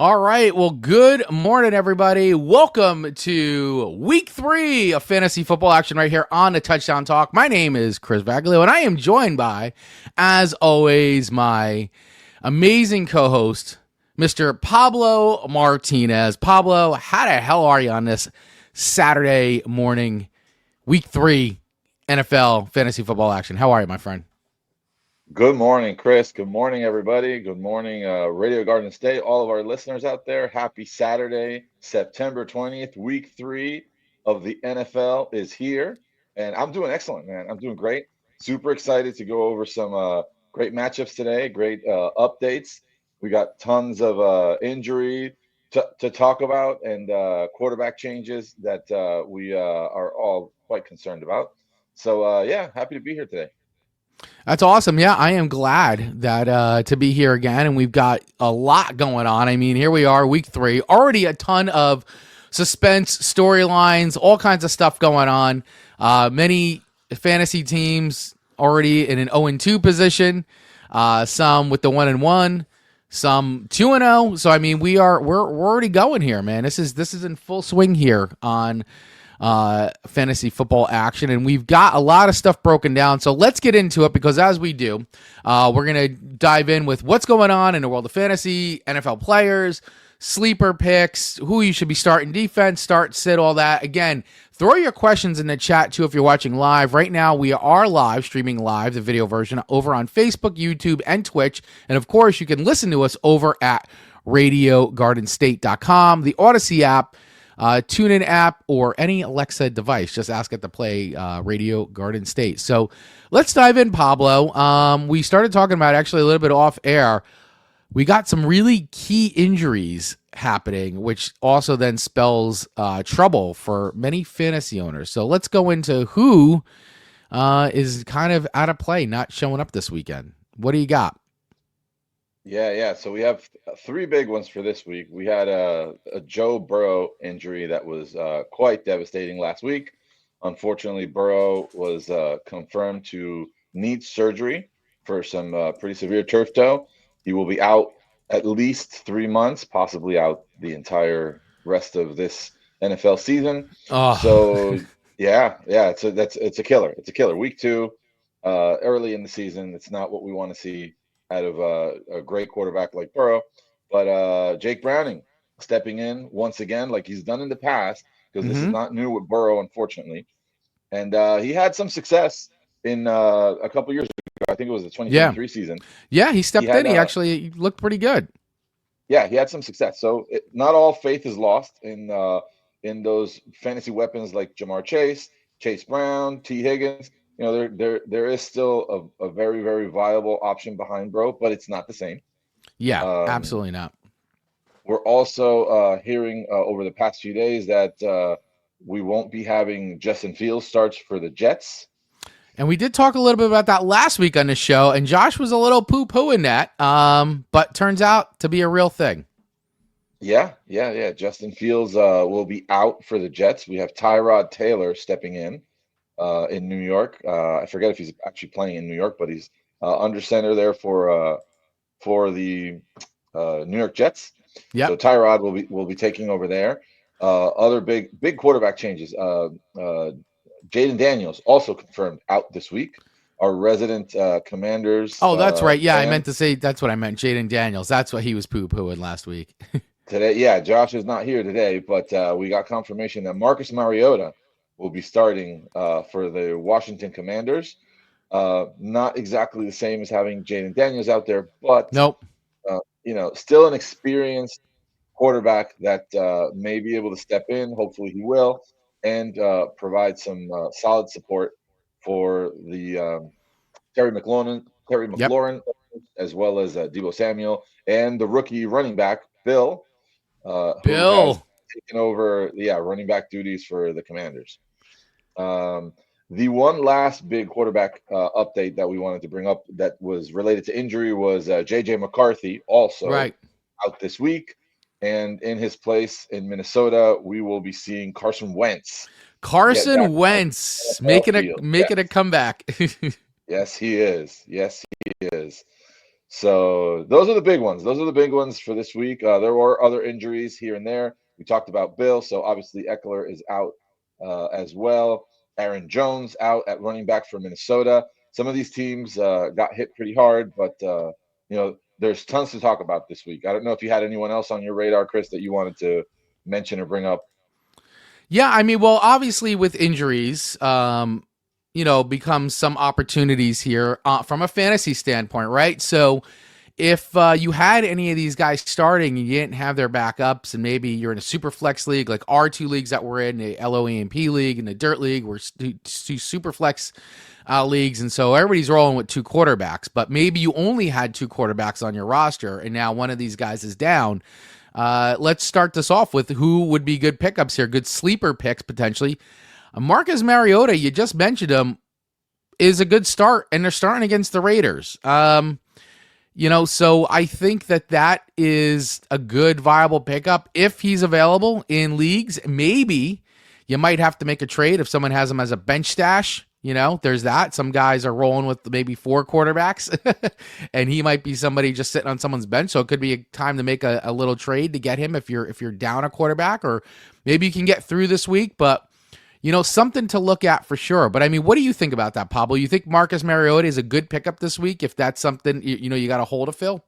All right. Well, good morning, everybody. Welcome to week 3 of fantasy football action right here on the Touchdown Talk. My name is Chris Baglio, and I am joined by, as always, my amazing co-host, Mr. Pablo Martinez. Pablo, how the hell are you on this Saturday morning, week 3 NFL fantasy football action? How are you, my friend? Good morning, Chris. Good morning, everybody. Good morning, Radio Garden State, all of our listeners out there. Happy Saturday, September 20th. Week 3 of the NFL is here, and I'm doing excellent, man. I'm doing great. Super excited to go over some great matchups today, great updates. We got tons of injury to talk about and quarterback changes that we are all quite concerned about. So, yeah, happy to be here today. That's awesome. Yeah, I am glad that to be here again, and we've got a lot going on. I mean, here we are, week 3, already a ton of suspense, storylines, all kinds of stuff going on. Many fantasy teams already in an 0-2 position, some with the 1-1, some 2-0. So I mean, we're already going here, man. This is in full swing here on fantasy football action, and we've got a lot of stuff broken down. So let's get into it, because as we do, we're going to dive in with what's going on in the world of fantasy, NFL players, sleeper picks, who you should be starting defense, start, sit, all that. Again, throw your questions in the chat too if you're watching live. Right now, we are live, streaming live, the video version, over on Facebook, YouTube, and Twitch. And of course, you can listen to us over at RadioGardenState.com, the Odyssey app, TuneIn app, or any Alexa device. Just ask it to play Radio Garden State. So let's dive in, Pablo. We started talking about, actually a little bit off air, we got some really key injuries happening, which also then spells trouble for many fantasy owners. So let's go into who is kind of out of play, not showing up this weekend. What do you got? Yeah. So we have three big ones for this week. We had a Joe Burrow injury that was quite devastating last week. Unfortunately, Burrow was confirmed to need surgery for some pretty severe turf toe. He will be out at least 3 months, possibly out the entire rest of this NFL season. Oh, So yeah. It's a killer. It's a killer. Week 2, early in the season. It's not what we want to see out of a great quarterback like Burrow. But Jake Browning stepping in once again, like he's done in the past, because this is mm-hmm. not new with Burrow, unfortunately. And he had some success in a couple years ago. I think it was the Yeah. 2023 season. Yeah, he He stepped in. had He actually looked pretty good. Yeah, he had some success. So not all faith is lost in those fantasy weapons like Jamar Chase, Chase Brown, T. Higgins. You know, there is still a very, very viable option behind Bro, but it's not the same. Yeah, Um, absolutely not. we're also hearing over the past few days that we won't be having Justin Fields starts for the Jets. And we did talk a little bit about that last week on the show, and Josh was a little poo-pooing that, but turns out to be a real thing. Yeah. Justin Fields will be out for the Jets. We have Tyrod Taylor stepping in New York. I forget if he's actually playing in New York, but he's under center there for the New York Jets. Yep. So Tyrod will be taking over there. Other big quarterback changes. Jaden Daniels also confirmed out this week. Our resident Commanders. Oh, that's right. Yeah, I fan. meant to say that's what I meant. Jaden Daniels. That's what he was poo-pooing last week. Today, yeah, Josh is not here today, but we got confirmation that Marcus Mariota will be starting for the Washington Commanders. Not exactly the same as having Jaden Daniels out there, but Nope. Still an experienced quarterback that may be able to step in. Hopefully, he will, and provide some solid support for the Terry Yep. McLaurin, as well as Deebo Samuel and the rookie running back Bill, who has Bill. taken over running back duties for the Commanders. The one last big quarterback update that we wanted to bring up that was related to injury was J.J. McCarthy, also Right. out this week. And in his place in Minnesota, we will be seeing Carson Wentz. Carson Wentz making a comeback. Yes, he is. Yes, he is. So those are the big ones. Those are the big ones for this week. There were other injuries here and there. We talked about Bill, so obviously Eckler is out as well. Aaron Jones out at running back for Minnesota. Some of these teams got hit pretty hard, but there's tons to talk about this week. I don't know if you had anyone else on your radar, Chris, that you wanted to mention or bring up. Yeah, I mean, well, obviously with injuries, becomes some opportunities here from a fantasy standpoint, right? So if you had any of these guys starting and you didn't have their backups, and maybe you're in a super flex league, like our two leagues that we're in, the LOEMP league and the Dirt League, we're two super flex leagues, and so everybody's rolling with two quarterbacks. But maybe you only had two quarterbacks on your roster, and now one of these guys is down. Let's start this off with who would be good pickups here, good sleeper picks potentially. Marcus Mariota, you just mentioned him, is a good start, and they're starting against the Raiders. So I think that is a good viable pickup if he's available in leagues. Maybe you might have to make a trade if someone has him as a bench stash. There's that. Some guys are rolling with maybe four quarterbacks, and he might be somebody just sitting on someone's bench. So it could be a time to make a little trade to get him if you're down a quarterback, or maybe you can get through this week. But something to look at for sure. But I mean, what do you think about that, Pablo? You think Marcus Mariota is a good pickup this week if that's something you got a hold of, Phil?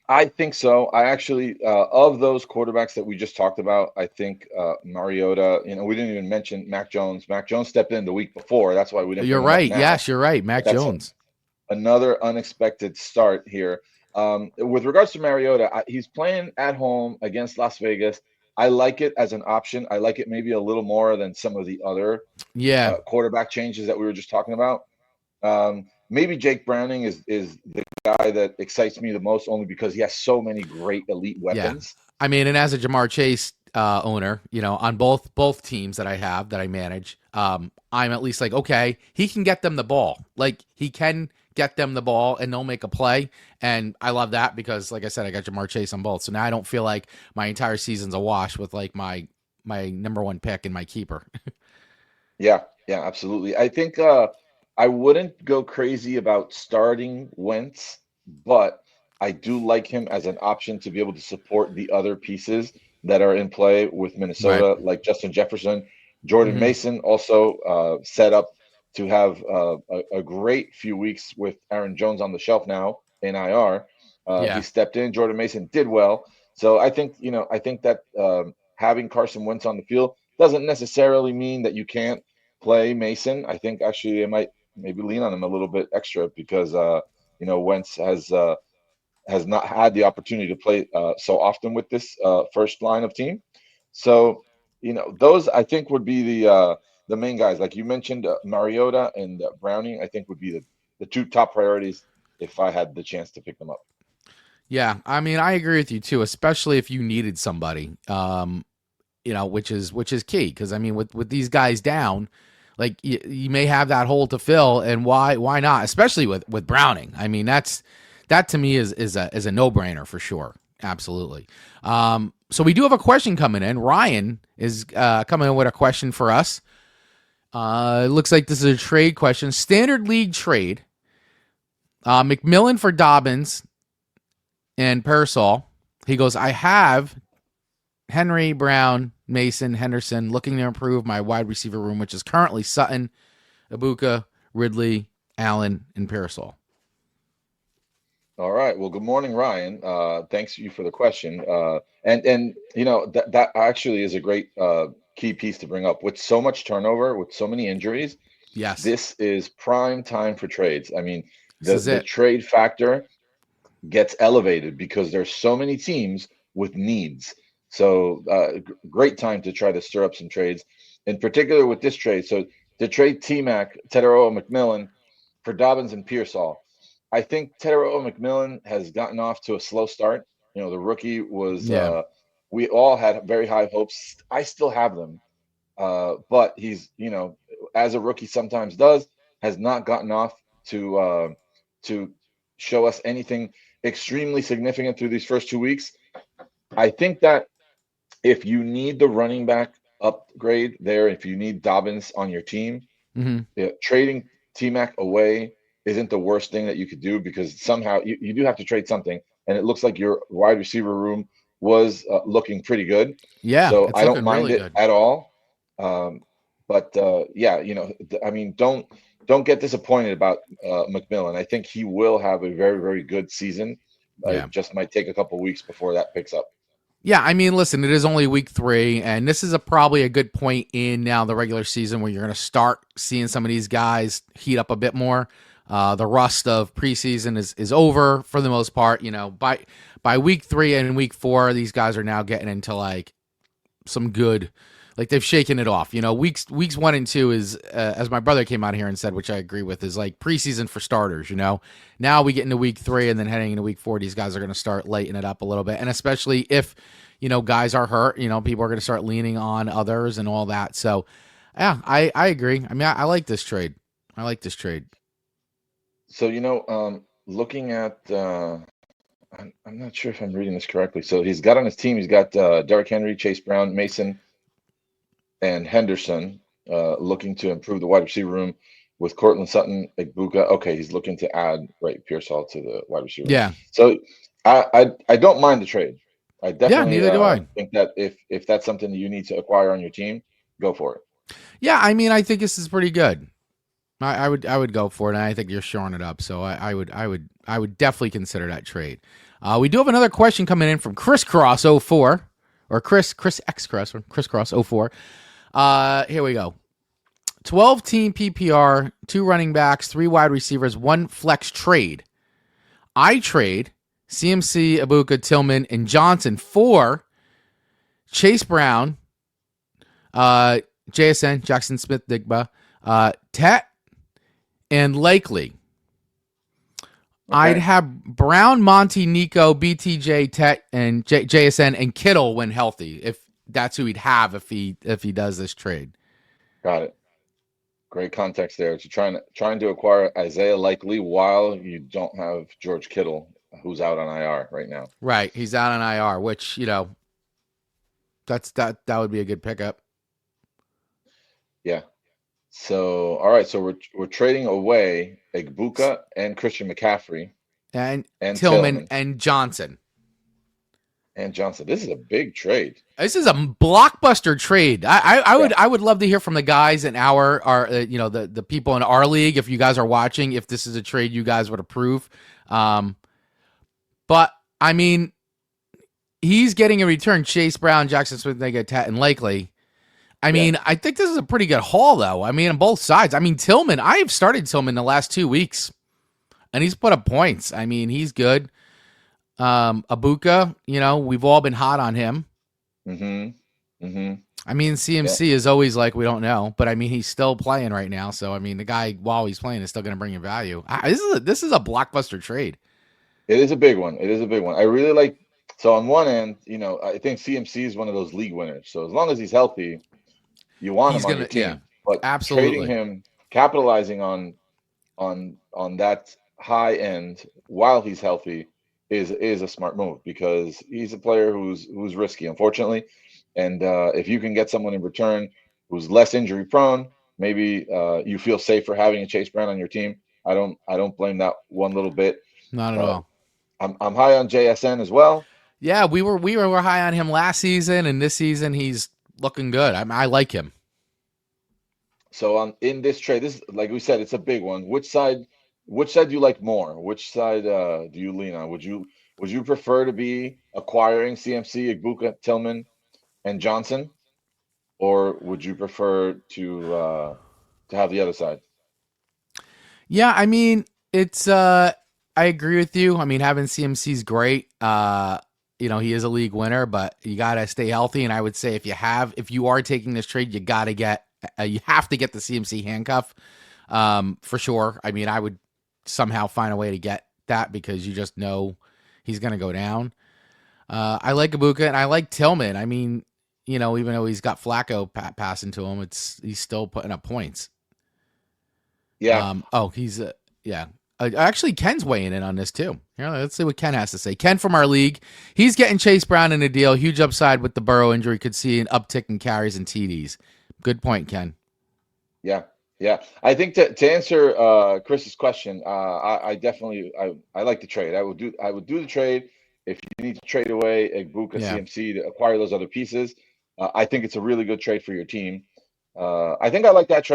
I think so. I actually, of those quarterbacks that we just talked about, I think Mariota, we didn't even mention Mac Jones. Mac Jones stepped in the week before. That's why we didn't You're bring him up right. now. Yes, you're right. Mac But that's Jones. another unexpected start here. With regards to Mariota, he's playing at home against Las Vegas. I like it as an option. I like it maybe a little more than some of the other Yeah. quarterback changes that we were just talking about. Maybe Jake Browning is the guy that excites me the most, only because he has so many great elite weapons. Yeah. I mean, and as a Jamar Chase owner, on both teams that I have that I manage, I'm at least like, okay, he can get them the ball. Like, he can get them the ball and they'll make a play. And I love that because, like I said, I got Jamar Chase on both. So now I don't feel like my entire season's a wash with like my number one pick and my keeper. Yeah, yeah, absolutely. I think I wouldn't go crazy about starting Wentz, but I do like him as an option to be able to support the other pieces that are in play with Right. Minnesota, like Justin Jefferson. Jordan Mm-hmm. Mason also set up to have a great few weeks with Aaron Jones on the shelf now in IR. He Yeah. stepped in. Jordan Mason did well. So I think that having Carson Wentz on the field doesn't necessarily mean that you can't play Mason. I think actually they might maybe lean on him a little bit extra because Wentz has not had the opportunity to play so often with this first line of team. So those I think would be the main guys. Like you mentioned, Mariota and Browning. I think would be the two top priorities if I had the chance to pick them up. Yeah. I mean, I agree with you too, especially if you needed somebody. Which is key because I mean, with these guys down, like you may have that hole to fill, and why not? Especially with Browning. I mean, that to me is a no brainer for sure. Absolutely. So we do have a question coming in. Ryan is coming in with a question for us. It looks like this is a trade question. Standard league trade. McMillan for Dobbins and Parasol. He goes, I have Henry, Brown, Mason, Henderson, looking to improve my wide receiver room, which is currently Sutton, Ibuka, Ridley, Allen, and Parasol. All right. Well, good morning, Ryan. Thanks to you for the question. And that actually is a great key piece to bring up. With so much turnover, with so many injuries, Yes, this is prime time for trades. I mean, this the is the it. trade factor gets elevated because there's so many teams with needs. So great time to try to stir up some trades, in particular with this trade. So to trade T-Mac, Tedero McMillan for Dobbins and Pearsall. I think Tedero McMillan has gotten off to a slow start. The rookie was. Yeah. We all had very high hopes. I still have them, but he's as a rookie sometimes does, has not gotten off to show us anything extremely significant through these first 2 weeks. I think that if you need the running back upgrade there, if you need Dobbins on your team, Mm-hmm. trading T Mac away isn't the worst thing that you could do, because somehow you do have to trade something, and it looks like your wide receiver room was looking pretty good. Yeah, So it's I don't looking mind really it good. at all. But yeah, I mean, don't get disappointed about McMillan. I think he will have a very, very good season. Yeah. It just might take a couple weeks before that picks up. Yeah, I mean, listen, it is only week 3, and this is probably a good point in now the regular season where you're going to start seeing some of these guys heat up a bit more. The rust of preseason is over for the most part. By week 3 and week 4, these guys are now getting into like some good, like they've shaken it off. Weeks 1 and 2 is, as my brother came out here and said, which I agree with, is like preseason for starters. Now we get into week 3 and then heading into week 4, these guys are going to start lighting it up a little bit, and especially if guys are hurt, people are going to start leaning on others and all that. So yeah, I agree. I mean, I like this trade. I like this trade. So looking at I'm not sure if I'm reading this correctly. So he's got on his team, he's got Derrick Henry, Chase Brown, Mason, and Henderson, looking to improve the wide receiver room with Cortland Sutton, Igbuka. Okay, he's looking to add Pearsall to the wide receiver room. Yeah. So I don't mind the trade. I Yeah, definitely neither do I. think that if that's something that you need to acquire on your team, go for it. Yeah, I mean, I think this is pretty good. I would go for it, and I think you're shoring it up. So I would definitely consider that trade. We do have another question coming in from Chris Cross 04, or Chris X Cross, or Chris Cross 04. Here we go. 12-team PPR, 2 running backs, 3 wide receivers, 1 flex trade. I trade CMC, Ibuka, Tillman, and Johnson for Chase Brown, JSN, Jackson Smith-Digba, Tet, and Likely. Okay. I'd have Brown, Monty, Nico, BTJ, Tet, and JSN, and Kittle when healthy. If that's who he'd have if he does this trade. Got it. Great context there. So trying to acquire Isaiah Likely while you don't have George Kittle, who's out on IR right now. Right, he's out on IR, which that would be a good pickup. Yeah. So all right, so we're trading away Igbuka and Christian McCaffrey and Tillman and Johnson. And Johnson. This is a big trade. This is a blockbuster trade. I would love to hear from the guys in our the people in our league, if you guys are watching, if this is a trade you guys would approve. But I mean, he's getting a return. Chase Brown, Jackson Smith, Tet, and Likely. I mean, I think this is a pretty good haul, though. I mean, on both sides. I mean, Tillman, I have started Tillman the last 2 weeks, and he's put up points. I mean, he's good. Ibuka, we've all been hot on him. Mm-hmm. Mm-hmm. I mean, CMC is always like, we don't know, but I mean, he's still playing right now. So, I mean, the guy, while he's playing, is still going to bring you value. This is a blockbuster trade. It is a big one. It is a big one. I really like, so on one end, I think CMC is one of those league winners. So as long as he's healthy, you want him on your team. Yeah, but absolutely. Trading him, capitalizing on that high end while he's healthy is a smart move, because he's a player who's risky, unfortunately. And if you can get someone in return who's less injury prone, maybe you feel safer having a Chase Brown on your team. I don't blame that one little bit. Not at all. I'm high on JSN as well. Yeah, we were high on him last season, and this season he's looking good. I like him. So in this trade, this, like we said, it's a big one. Which side do you like more? Which side do you lean on? Would you prefer to be acquiring CMC, Igbuka, Tillman, and Johnson, or would you prefer to have the other side? Yeah, I mean, it's I agree with you. I mean, having CMC is great. He is a league winner, but you gotta stay healthy. And I would say if you are taking this trade, you have to get the CMC handcuff for sure. I mean, I would somehow find a way to get that, because you just know he's going to go down. I like Ibuka and I like Tillman. I mean, even though he's got Flacco passing to him, he's still putting up points. Yeah. He's yeah. Actually, Ken's weighing in on this too. Here, let's see what Ken has to say. Ken from our league, he's getting Chase Brown in a deal. Huge upside with the Burrow injury. Could see an uptick in carries and TDs. Good point, Ken. Yeah. Yeah, I think to answer Chris's question, I definitely I like the trade. I would do the trade if you need to trade away Egbuka Yeah. CMC to acquire those other pieces. I think it's a really good trade for your team. I think I like that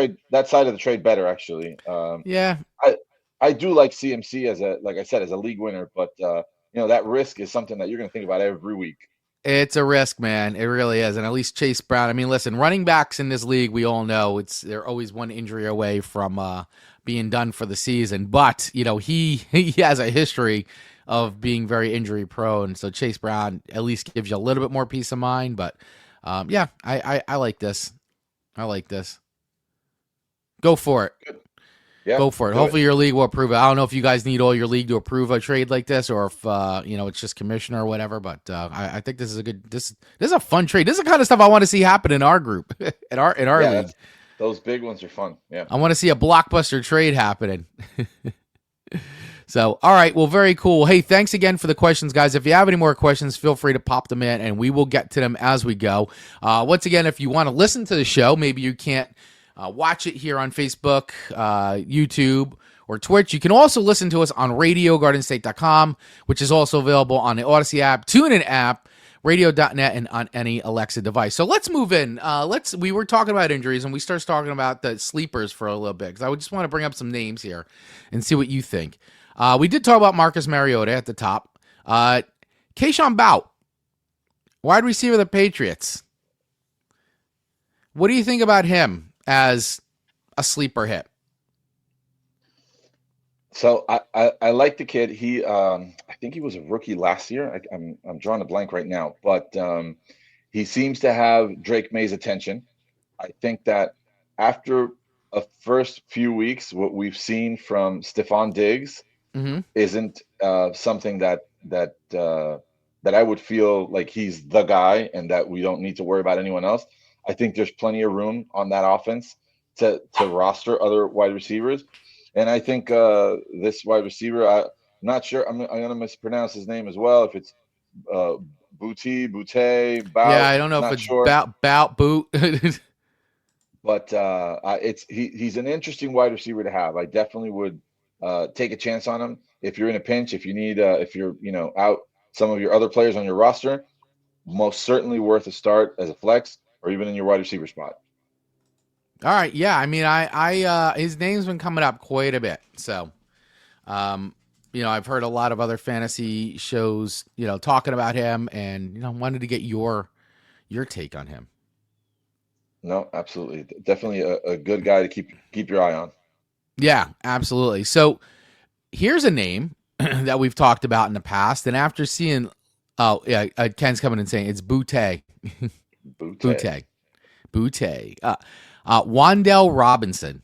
side of the trade better actually. Yeah. I I do like CMC as a like I said as a league winner, but that risk is something that you're going to think about every week. It's a risk, man. It really is. And at least Chase Brown. I mean, listen, running backs in this league, we all know they're always one injury away from being done for the season. But, he has a history of being very injury prone. So Chase Brown at least gives you a little bit more peace of mind. But yeah, I like this. I like this. Go for it. Good. Yeah, Go for it. do it. Hopefully your league will approve it. I don't know if you guys need all your league to approve a trade like this, or if it's just commissioner or whatever. But I think this is a good. This is a fun trade. This is the kind of stuff I want to see happen in our group, in our Yeah, league. those big ones are fun. Yeah. I want to see a blockbuster trade happening. So, all right. Well, very cool. Hey, thanks again for the questions, guys. If you have any more questions, feel free to pop them in, and we will get to them as we go. Once again, if you want to listen to the show, maybe you can't watch it here on Facebook, YouTube, or Twitch. You can also listen to us on RadioGardenState.com, which is also available on the Odyssey app, TuneIn app, Radio.net, and on any Alexa device. So let's move in. We were talking about injuries, and we started talking about the sleepers for a little bit, because I would just want to bring up some names here and see what you think. We did talk about Marcus Mariota at the top. Keyshawn Bout, wide receiver of the Patriots. What do you think about him as a sleeper hit? So I like the kid. I think he was a rookie last year. I'm drawing a blank right now, but he seems to have Drake May's attention. I think that after a first few weeks, what we've seen from Stephon Diggs Mm-hmm. isn't something that I would feel like he's the guy and that we don't need to worry about anyone else. I think there's plenty of room on that offense to roster other wide receivers, and I think this wide receiver, I'm not sure. I'm going to mispronounce his name as well. If it's uh, Yeah, Bout, I don't know if not it's sure. boot. But he's an interesting wide receiver to have. I definitely would take a chance on him if you're in a pinch, if you need if you're out some of your other players on your roster. Most certainly worth a start as a flex or even in your wide receiver spot. All right, yeah. I mean, I his name's been coming up quite a bit. So, I've heard a lot of other fantasy shows, talking about him, and wanted to get your take on him. No, absolutely, definitely a good guy to keep your eye on. Yeah, absolutely. So here's a name that we've talked about in the past, and after seeing, oh yeah, Ken's coming and saying it's Butte, Butte. Butte. Wan'Dale Robinson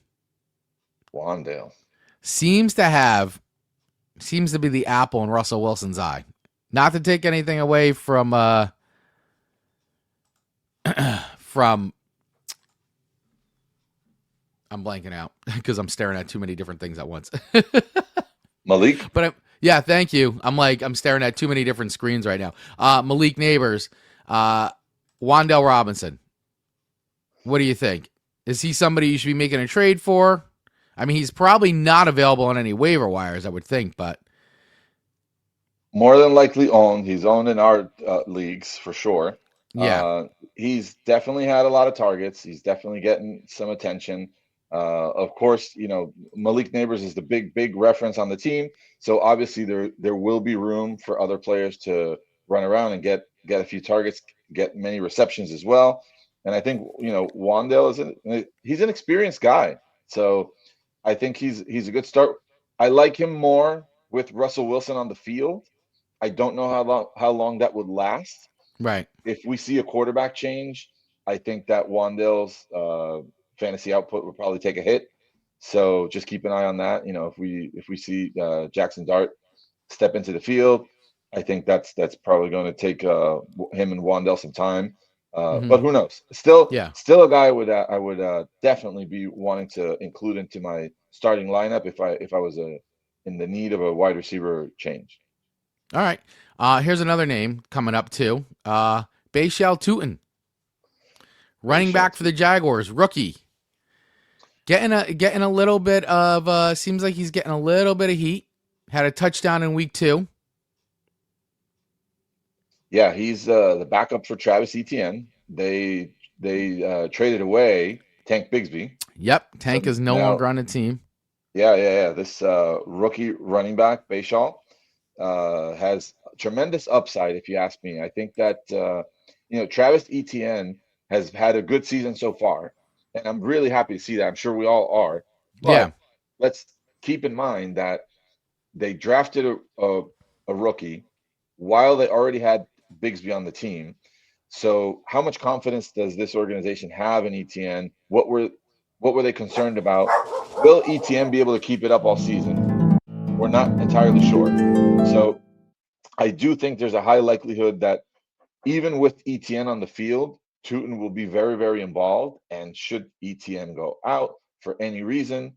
Wandale. seems to be the apple in Russell Wilson's eye. Not to take anything away from from. I'm blanking out because I'm staring at too many different things at once. Malik. But thank you. I'm staring at too many different screens right now. Malik Neighbors, Wan'Dale Robinson. What do you think? Is he somebody you should be making a trade for? I mean, he's probably not available on any waiver wires, I would think, but More than likely owned. He's owned in our leagues for sure. yeah. He's definitely had a lot of targets. He's definitely getting some attention. Of course, Malik Neighbors is the big reference on the team. So obviously there will be room for other players to run around and get a few targets, get many receptions as well. And I think Wandale he's an experienced guy. So I think he's a good start. I like him more with Russell Wilson on the field. I don't know how long that would last. Right. If we see a quarterback change, I think that Wandale's fantasy output would probably take a hit. So just keep an eye on that. If we see Jackson Dart step into the field, I think that's probably going to take him and Wandale some time. Mm-hmm. But who knows? Still Yeah. a guy I would definitely be wanting to include into my starting lineup if I was in the need of a wide receiver change. All right. Here's another name coming up too. Bashal Tutin, running back for the Jaguars, rookie. Getting a little bit of seems like he's getting a little bit of heat. Had a touchdown in week 2. Yeah, he's the backup for Travis Etienne. They traded away Tank Bigsby. Yep, So Tank is no now, longer on the team. yeah. This rookie running back, Bayshaw, has tremendous upside, if you ask me. I think that Travis Etienne has had a good season so far, and I'm really happy to see that. I'm sure we all are. Yeah. But let's keep in mind that they drafted a rookie while they already had Bigsby on the team. So how much confidence does this organization have in ETN? What were they concerned about? Will ETN be able to keep it up all season? We're not entirely sure. So I do think there's a high likelihood that even with ETN on the field, Tootin will be very, very involved. And should ETN go out for any reason,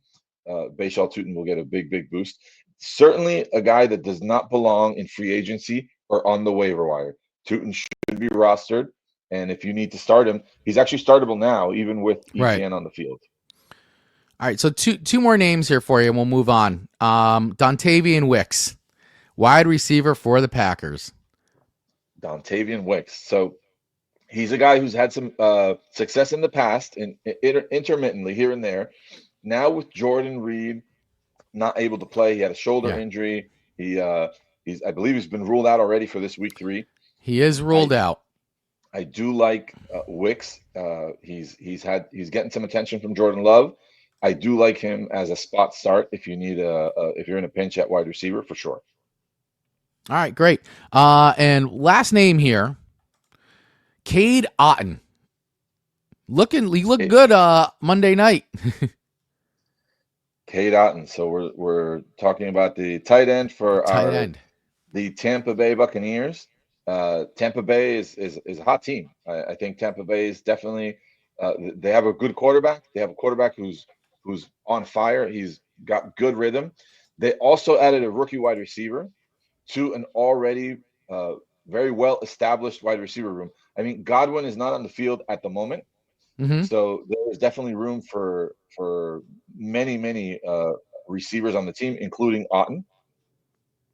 Bayshal Tootin will get a big, big boost. Certainly a guy that does not belong in free agency or on the waiver wire. Tootin should be rostered. And if you need to start him, he's actually startable now, even with Right. ETN on the field. All right. So two more names here for you, and we'll move on. Dontavian Wicks, wide receiver for the Packers. Dontavian Wicks. So he's a guy who's had some success in the past and intermittently here and there. Now with Jordan Reed not able to play, he had a shoulder Yeah. injury. I believe he's been ruled out already for this week 3. He is ruled out. I do like Wicks. He's getting some attention from Jordan Love. I do like him as a spot start if you need if you're in a pinch at wide receiver for sure. All right, great. And last name here, Cade Otton. He looked good Monday night. Cade Otton. So we're talking about the tight end for Tight end. the Tampa Bay Buccaneers. Tampa Bay is a hot team. I think Tampa Bay is definitely they have a good quarterback. They have a quarterback who's on fire. He's got good rhythm. They also added a rookie wide receiver to an already very well established wide receiver room. I mean, Godwin is not on the field at the moment, Mm-hmm. so there's definitely room for many receivers on the team, including Otton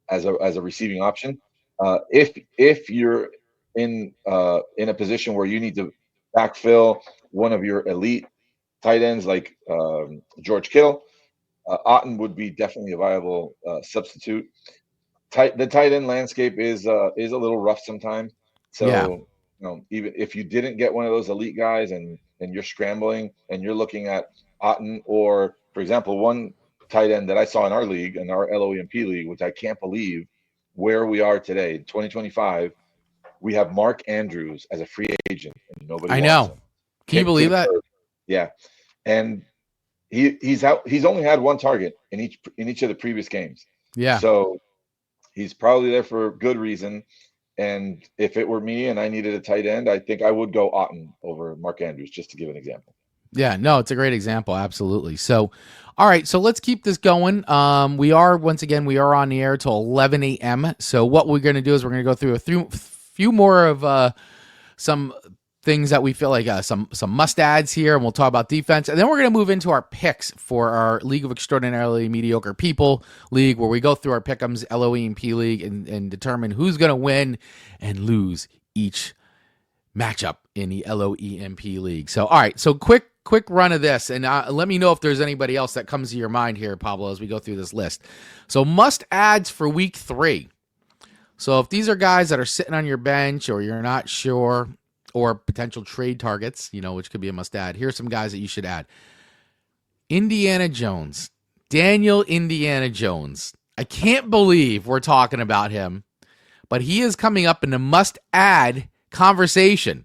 as a receiving option. If you're in a position where you need to backfill one of your elite tight ends like George Kittle, Otton would be definitely a viable substitute. The tight end landscape is a little rough sometimes. Yeah. So even if you didn't get one of those elite guys and you're scrambling and you're looking at Otton or, for example, one tight end that I saw in our league, in our LOEMP league, which I can't believe where we are today, 2025, we have Mark Andrews as a free agent and nobody I wants know. him. Can you Kicked to believe the that? curb. Yeah. And he's out. He's only had one target in each of the previous games. Yeah. So he's probably there for good reason. And if it were me and I needed a tight end, I think I would go Otton over Mark Andrews, just to give an example. Yeah, no, it's a great example. Absolutely. So, all right, so let's keep this going. We are on the air till 11 a.m. So what we're going to do is we're going to go through a few more of some things that we feel like some must adds here, and we'll talk about defense, and then we're going to move into our picks for our League of Extraordinarily Mediocre People League, where we go through our pick'ems LOEMP League and determine who's going to win and lose each matchup in the LOEMP League. So, all right, so quick run of this, and let me know if there's anybody else that comes to your mind here, Pablo, as we go through this list. So, must adds for week 3. So, if these are guys that are sitting on your bench or you're not sure, or potential trade targets, which could be a must add, here's some guys that you should add. Indiana Jones, Daniel Indiana Jones. I can't believe we're talking about him, but he is coming up in the must add conversation.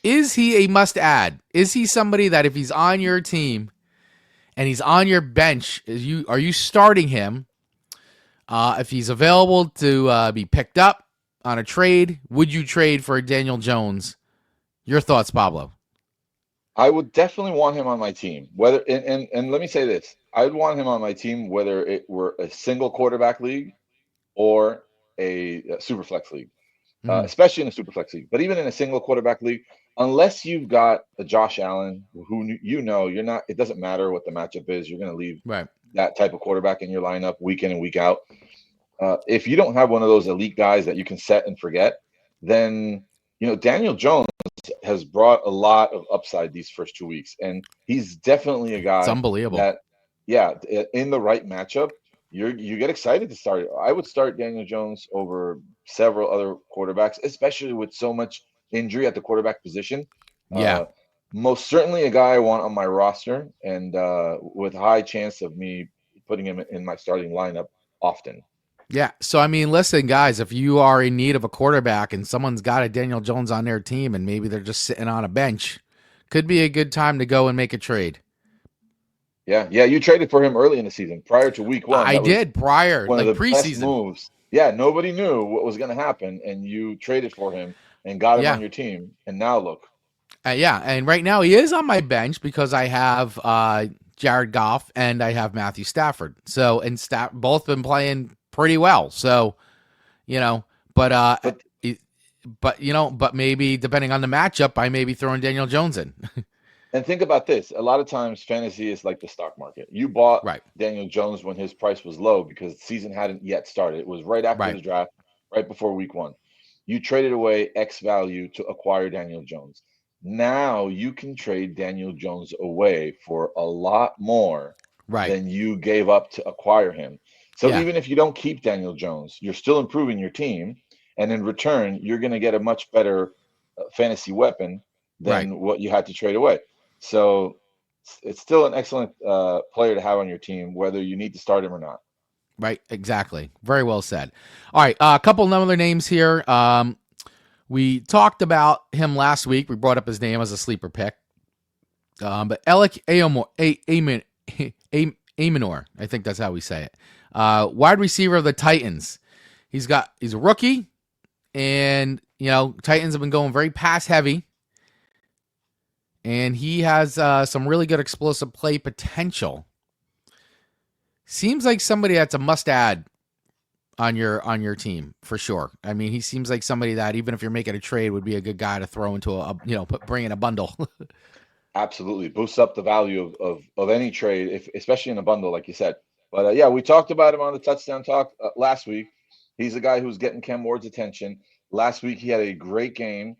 Is he a must add? Is he somebody that if he's on your team and he's on your bench, are you starting him? If he's available to be picked up on a trade, would you trade for Daniel Jones? Your thoughts, Pablo? I would definitely want him on my team. Whether and let me say this, I would want him on my team whether it were a single quarterback league or a super flex league. Mhm. especially in a superflex league. But even in a single quarterback league, unless you've got a Josh Allen, who you're not, it doesn't matter what the matchup is, you're going to leave Right. that type of quarterback in your lineup week in and week out. If you don't have one of those elite guys that you can set and forget, then Daniel Jones has brought a lot of upside these first 2 weeks, and he's definitely a It's guy unbelievable. that, yeah, in the right matchup, you get excited to start. I would start Daniel Jones over several other quarterbacks, especially with so much injury at the quarterback position. Yeah. Uh, Most certainly a guy I want on my roster, and with high chance of me putting him in my starting lineup often. Yeah. So I mean, listen, guys, if you are in need of a quarterback and someone's got a Daniel Jones on their team and maybe they're just sitting on a bench, could be a good time to go and make a trade. Yeah, yeah, you traded for him early in the season, prior to week one. I That was did prior, one of like the best preseason. moves. Yeah, nobody knew what was going to happen, and you traded for him and got him Yeah. on your team. And now look, Yeah. And right now he is on my bench because I have Jared Goff and I have Matthew Stafford. So, and both been playing pretty well. So, you know, but, but it- but maybe depending on the matchup, I may be throwing Daniel Jones in. and think about this. A lot of times fantasy is like the stock market. You bought Right. Daniel Jones when his price was low because the season hadn't yet started. It was right after Right. the draft, right before week one. You traded away X value to acquire Daniel Jones. Now you can trade Daniel Jones away for a lot more Right. than you gave up to acquire him. So Yeah. even if you don't keep Daniel Jones, you're still improving your team. And in return, you're going to get a much better fantasy weapon Right. than what you had to trade away. So it's still an excellent player to have on your team, whether you need to start him or not. Right. Exactly. Very well said. All right. A couple other names here. We talked about him last week. We brought up his name as a sleeper pick. But Alec Aminor, I think that's how we say it. Wide receiver of the Titans. He's a rookie, and Titans have been going very pass heavy, and he has some really good explosive play potential. Seems like somebody that's a must add on your team for sure. I mean, he seems like somebody that even if you're making a trade would be a good guy to throw into bring in a bundle. Absolutely boosts up the value of any trade, if especially in a bundle, like you said. But yeah, we talked about him on the touchdown talk last week. He's a guy who's getting Cam Ward's attention. Last week he had a great game,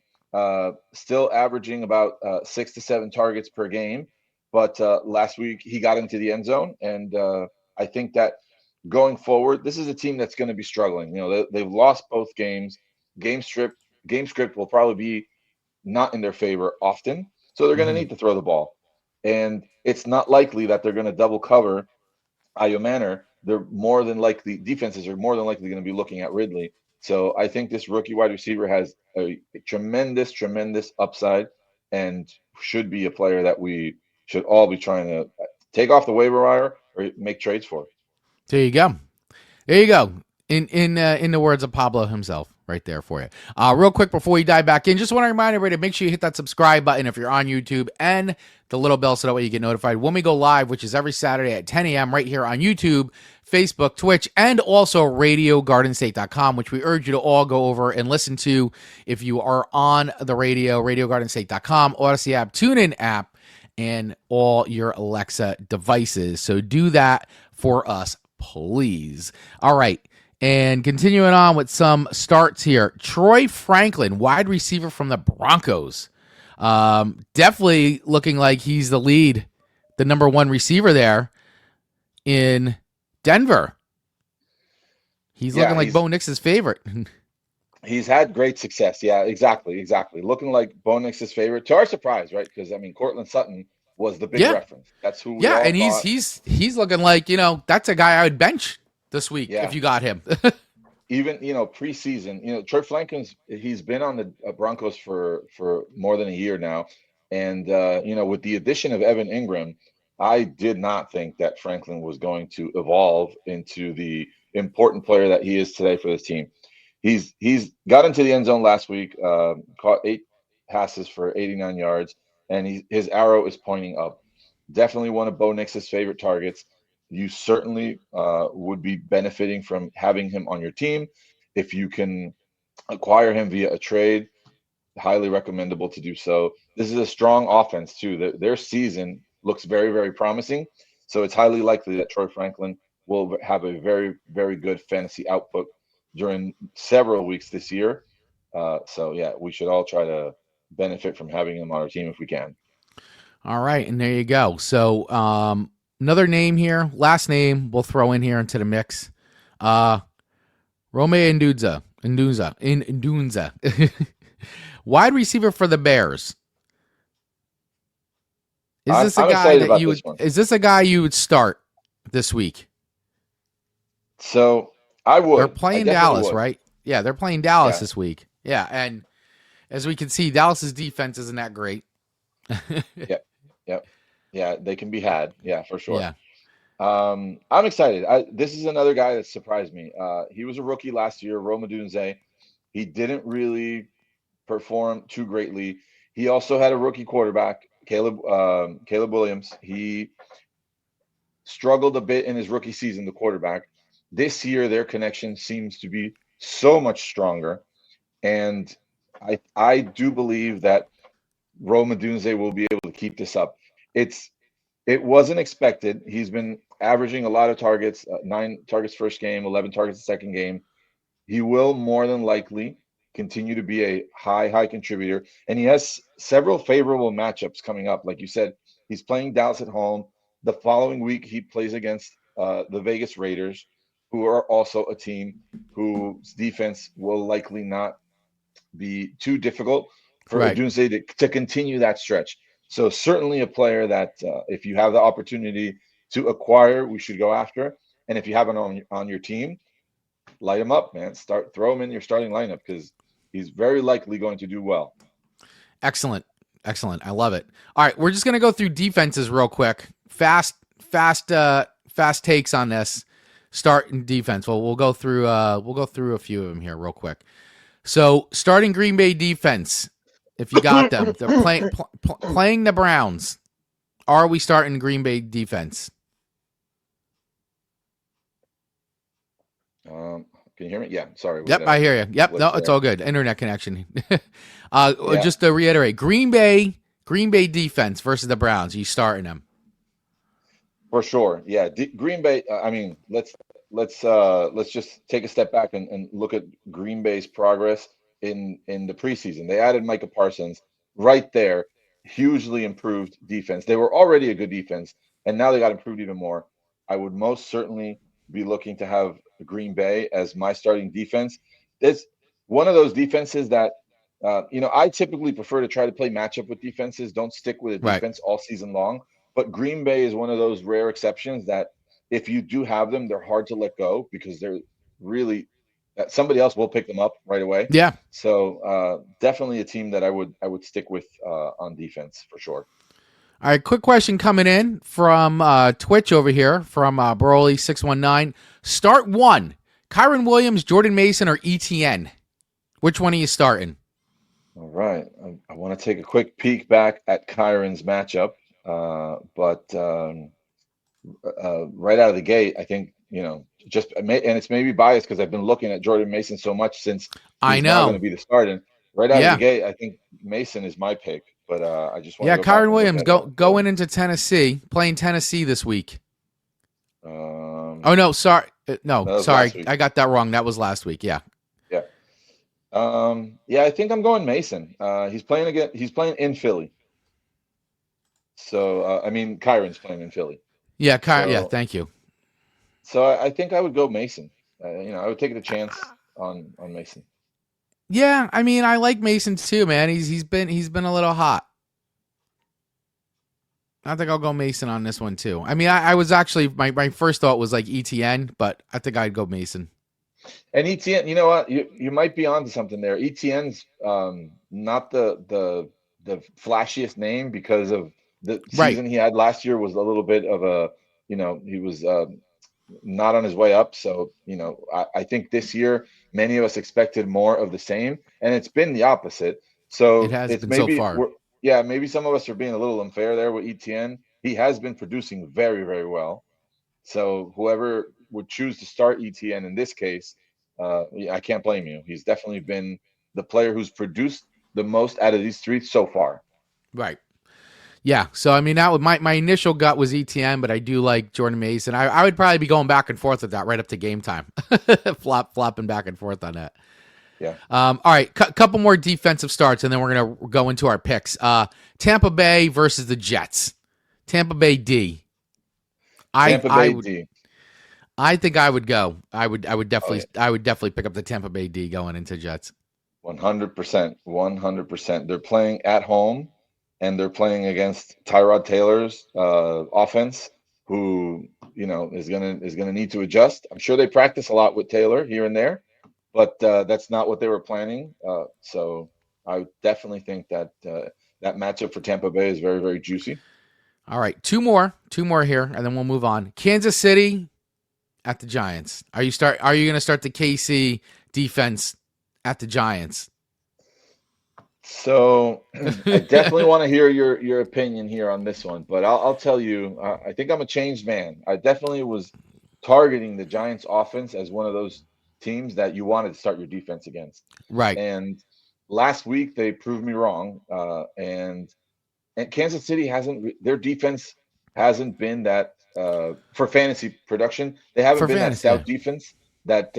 still averaging about 6 to 7 targets per game. But last week he got into the end zone, and I think that going forward, this is a team that's going to be struggling. They've lost both games. Game script game script will probably be not in their favor often. So they're going to Mhm. need to throw the ball. And it's not likely that they're going to double cover Io Manor. They're more than likely, defenses are more than likely going to be looking at Ridley. So I think this rookie wide receiver has a tremendous, tremendous upside and should be a player that we should all be trying to take off the waiver wire or make trades for. There you go. There you go. In the words of Pablo himself, right there for you. Real quick before we dive back in, just want to remind everybody to make sure you hit that subscribe button if you're on YouTube and the little bell so that way you get notified when we go live, which is every Saturday at 10 a.m. right here on YouTube, Facebook, Twitch, and also RadioGardenState.com, which we urge you to all go over and listen to if you are on the radio, RadioGardenState.com, Odyssey app, TuneIn app, and all your Alexa devices. So do that for us, please. All right. And continuing on with some starts here. Troy Franklin, wide receiver from the Broncos. Definitely looking like he's the lead, the number one receiver there in Denver. He's looking Yeah, like Bo Nix's favorite. he's had great success. Yeah, exactly, exactly. Looking like Bo Nix's favorite, to our surprise, right? Because I mean, Cortland Sutton was the big Yeah. reference. That's who we Yeah, all and he's thought. he's looking like, that's a guy I would bench this week if Yeah, you got him. even preseason, Troy Franklin's he's been on the Broncos for more than a year now, and with the addition of Evan Ingram, I did not think that Franklin was going to evolve into the important player that he is today for this team. He's got into the end zone last week, caught 8 passes for 89 yards, and his arrow is pointing up. Definitely one of Bo Nix's favorite targets. You certainly would be benefiting from having him on your team if you can acquire him via a trade, highly recommendable to do so. This is a strong offense too. Their season looks very, very promising. So it's highly likely that Troy Franklin will have a very, very good fantasy output during several weeks this year. So yeah, we should all try to benefit from having him on our team if we can. All right, and there you go. So another name here, last name we'll throw in here into the mix. Rome Indunza. Wide receiver for the Bears. Is this a I'm guy excited that about you this would one. is this a guy you would start this week? So They're I playing definitely Dallas, would. right? Yeah, they're playing Dallas Yeah, this week. Yeah, and as we can see, Dallas's defense isn't that great. yeah, yeah, yeah. They can be had. Yeah, for sure. Yeah. I'm excited. This is another guy that surprised me. He was a rookie last year, Roma Dunze. He didn't really perform too greatly. He also had a rookie quarterback, Caleb Williams. He struggled a bit in his rookie season, the quarterback. This year, their connection seems to be so much stronger, and I do believe that Roma Dunze will be able to keep this up. It's it wasn't expected. He's been averaging a lot of targets, 9 targets first game, 11 targets the second game. He will more than likely continue to be a high contributor, and he has several favorable matchups coming up. Like you said, he's playing Dallas at home. The following week, he plays against the Vegas Raiders, who are also a team whose defense will likely not be too difficult for Right. Odunze to continue that stretch. So certainly a player that if you have the opportunity to acquire, we should go after. And if you have him on your team, light him up, man. Throw him in your starting lineup because he's very likely going to do well. Excellent. Excellent. I love it. All right, we're just gonna go through defenses real quick. Fast takes on this. Start in defense. Well, we'll go through a few of them here real quick. So starting Green Bay defense, if you got them, they're playing the Browns. Are we starting Green Bay defense? Can you hear me? Yeah, sorry, we had Yep, a I hear you. Yep, no, glitch it's there. all good. Internet connection. Yeah, Just to reiterate, Green Bay defense versus the Browns. Are you starting them? for sure. Yeah, Green Bay. I mean, let's just take a step back and look at Green Bay's progress in the preseason. They added Micah Parsons right there, hugely improved defense. They were already a good defense, and now they got improved even more. I would most certainly be looking to have Green Bay as my starting defense. It's one of those defenses that I typically prefer to try to play matchup with defenses. Don't stick with a Right. defense all season long. But Green Bay is one of those rare exceptions that if you do have them, they're hard to let go because they're really somebody else will pick them up right away. Yeah. So definitely a team that I would stick with on defense for sure. All right, quick question coming in from Twitch over here from Broly619. Start one. Kyron Williams, Jordan Mason, or ETN? Which one are you starting? All right, I want to take a quick peek back at Kyron's matchup, but right out of the gate, I think and it's maybe biased because I've been looking at Jordan Mason so much since I he's now going to know. be the starter. Right out of the Yeah. gate, I think Mason is my pick, but I just want to Yeah, go back Kyron and look Williams at going into Tennessee, playing Tennessee this week. um, Oh no, sorry. that No, was sorry. last week. I got that wrong. That was last week. Yeah. Yeah, yeah, I think I'm going Mason. He's playing again. He's playing in Philly, so I mean Kyron's playing in Philly, Yeah, yeah, so thank you. I think I would go Mason. I would take a chance on Mason. Yeah, I mean, I like Mason too, man. He's been a little hot. I think I'll go Mason on this one too. I mean, I was actually my first thought was like ETN, but I think I'd go Mason. And ETN, you know what? You might be onto something there. ETN's not the flashiest name because of the Right. season he had last year was a little bit of a, he was not on his way up. So, I think this year many of us expected more of the same, and it's been the opposite. It So has it's been so maybe far. maybe some of us are being a little unfair there with ETN. He has been producing very, very well. So whoever would choose to start ETN in this case, I can't blame you. He's definitely been the player who's produced the most out of these three so far. Right. Yeah. So I mean, that would my initial gut was ETN, but I do like Jordan Mason. I would probably be going back and forth with that right up to game time, flopping back and forth on that. Yeah. All right, couple more defensive starts, and then we're gonna go into our picks. Tampa Bay versus the Jets. Tampa Bay D. Tampa I Bay would. D. I think I would go. I would Oh, definitely. yeah. I would definitely pick up the Tampa Bay D going into Jets. 100%. 100%. They're playing at home and they're playing against Tyrod Taylor's offense, who, is gonna need to adjust. I'm sure they practice a lot with Taylor here and there, but that's not what they were planning. So I definitely think that that matchup for Tampa Bay is very, very juicy. All right, two more here, and then we'll move on. Kansas City at the Giants. Are you going to start the KC defense at the Giants? So I definitely want to hear your opinion here on this one, but I'll tell you, I think I'm a changed man. I definitely was targeting the Giants offense as one of those teams that you wanted to start your defense against. Right. And last week they proved me wrong. And Kansas City their defense hasn't been that for fantasy production. They haven't For been that fantasy. Yeah. stout defense that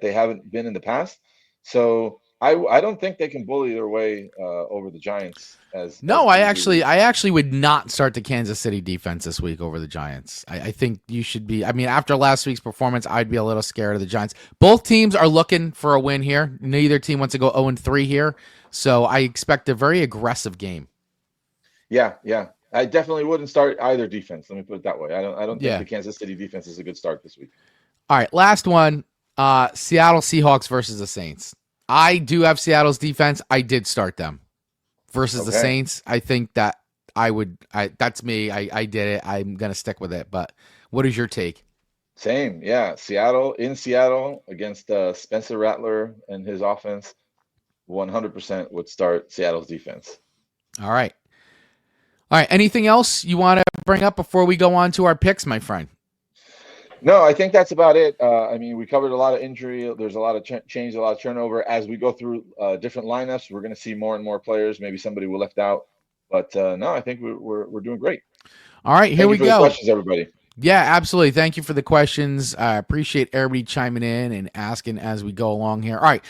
they haven't been in the past. So I don't think they can bully their way over the Giants as No, I easily. actually would not start the Kansas City defense this week over the Giants. I think you should be. I mean, after last week's performance, I'd be a little scared of the Giants. Both teams are looking for a win here. Neither team wants to go 0-3 here, so I expect a very aggressive game. Yeah, yeah. I definitely wouldn't start either defense. Let me put it that way. I don't think Yeah. the Kansas City defense is a good start this week. All right, last one. Seattle Seahawks versus the Saints. I do have Seattle's defense. I did start them versus the Okay. Saints. I think that that's me. I did it. I'm going to stick with it. But what is your take? Same. Yeah. Seattle against Spencer Rattler and his offense, 100% would start Seattle's defense. All right. All right. Anything else you want to bring up before we go on to our picks, my friend? No, I think that's about it. I mean, we covered a lot of injury. There's a lot of change, a lot of turnover. As we go through different lineups, we're going to see more and more players. Maybe somebody will left out. But no, I think we're doing great. All right. Here Thank we you for the go. questions, everybody. Yeah, absolutely. Thank you for the questions. I appreciate everybody chiming in and asking as we go along here. All right.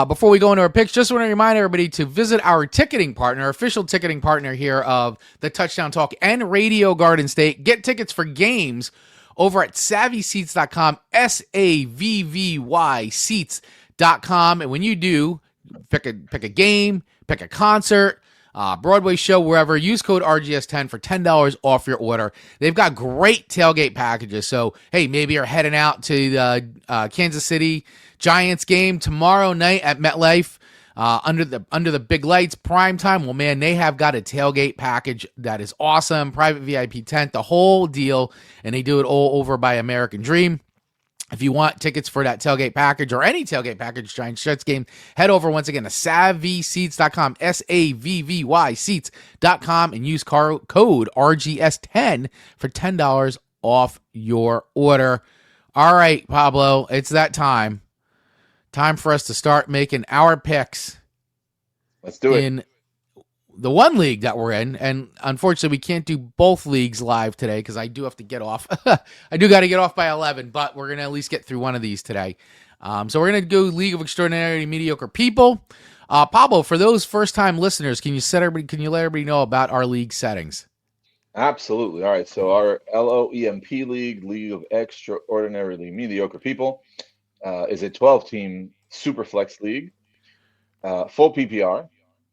Before we go into our picks, just want to remind everybody to visit our ticketing partner, official ticketing partner here of the Touchdown Talk and Radio Garden State. Get tickets for games over at savvyseats.com, SAVVY seats.com. And when you do, pick a game, pick a concert, Broadway show, wherever, use code RGS10 for $10 off your order. They've got great tailgate packages. So, hey, maybe you're heading out to the Kansas City Giants game tomorrow night at MetLife under the big lights, prime time. Well, man, they have got a tailgate package that is awesome. Private VIP tent, the whole deal. And they do it all over by American Dream. If you want tickets for that tailgate package or any tailgate package, Giants Jets game, head over once again to savvyseats.com, SAVVY seats.com, and use code RGS10 for $10 off your order. All right, Pablo, it's that time. Time for us to start making our picks. Let's do it. In the one league that we're in, and unfortunately we can't do both leagues live today because I do have to get off. I do got to get off by 11, but we're going to at least get through one of these today. So we're going to go League of Extraordinarily Mediocre People. Pablo, for those first-time listeners, can you let everybody know about our league settings? Absolutely. All right. So our LOEMP League of Extraordinarily Mediocre People, is a 12-team Superflex league, full PPR.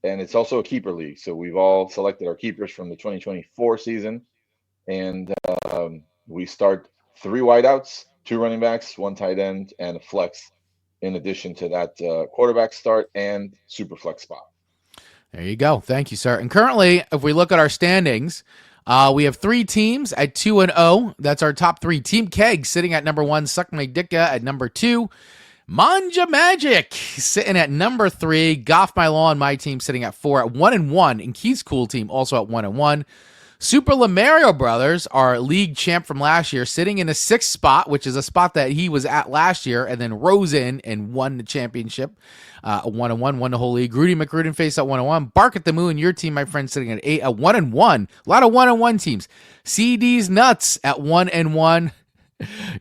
And it's also a keeper league. So we've all selected our keepers from the 2024 season. And we start 3 wideouts, 2 running backs, 1 tight end, and a flex, in addition to that quarterback start and super flex spot. There you go. Thank you, sir. And currently, if we look at our standings, we have 3 teams at 2-0. That's our top 3. Team Keg sitting at number 1, Suck My Dicka at number 2. Manja Magic sitting at number 3. Goff My Lawn, my team, sitting at 4 at 1-1. And Keith's cool team also at 1-1. Super Lamario Brothers, our league champ from last year, sitting in the 6th spot, which is a spot that he was at last year, and then rose in and won the championship. 1-1, won the whole league. Rudy McRudin faced at 1-1. Bark at the Moon, your team, my friend, sitting at 8, a 1-1. A lot of 1-1 teams. CD's Nuts at 1-1.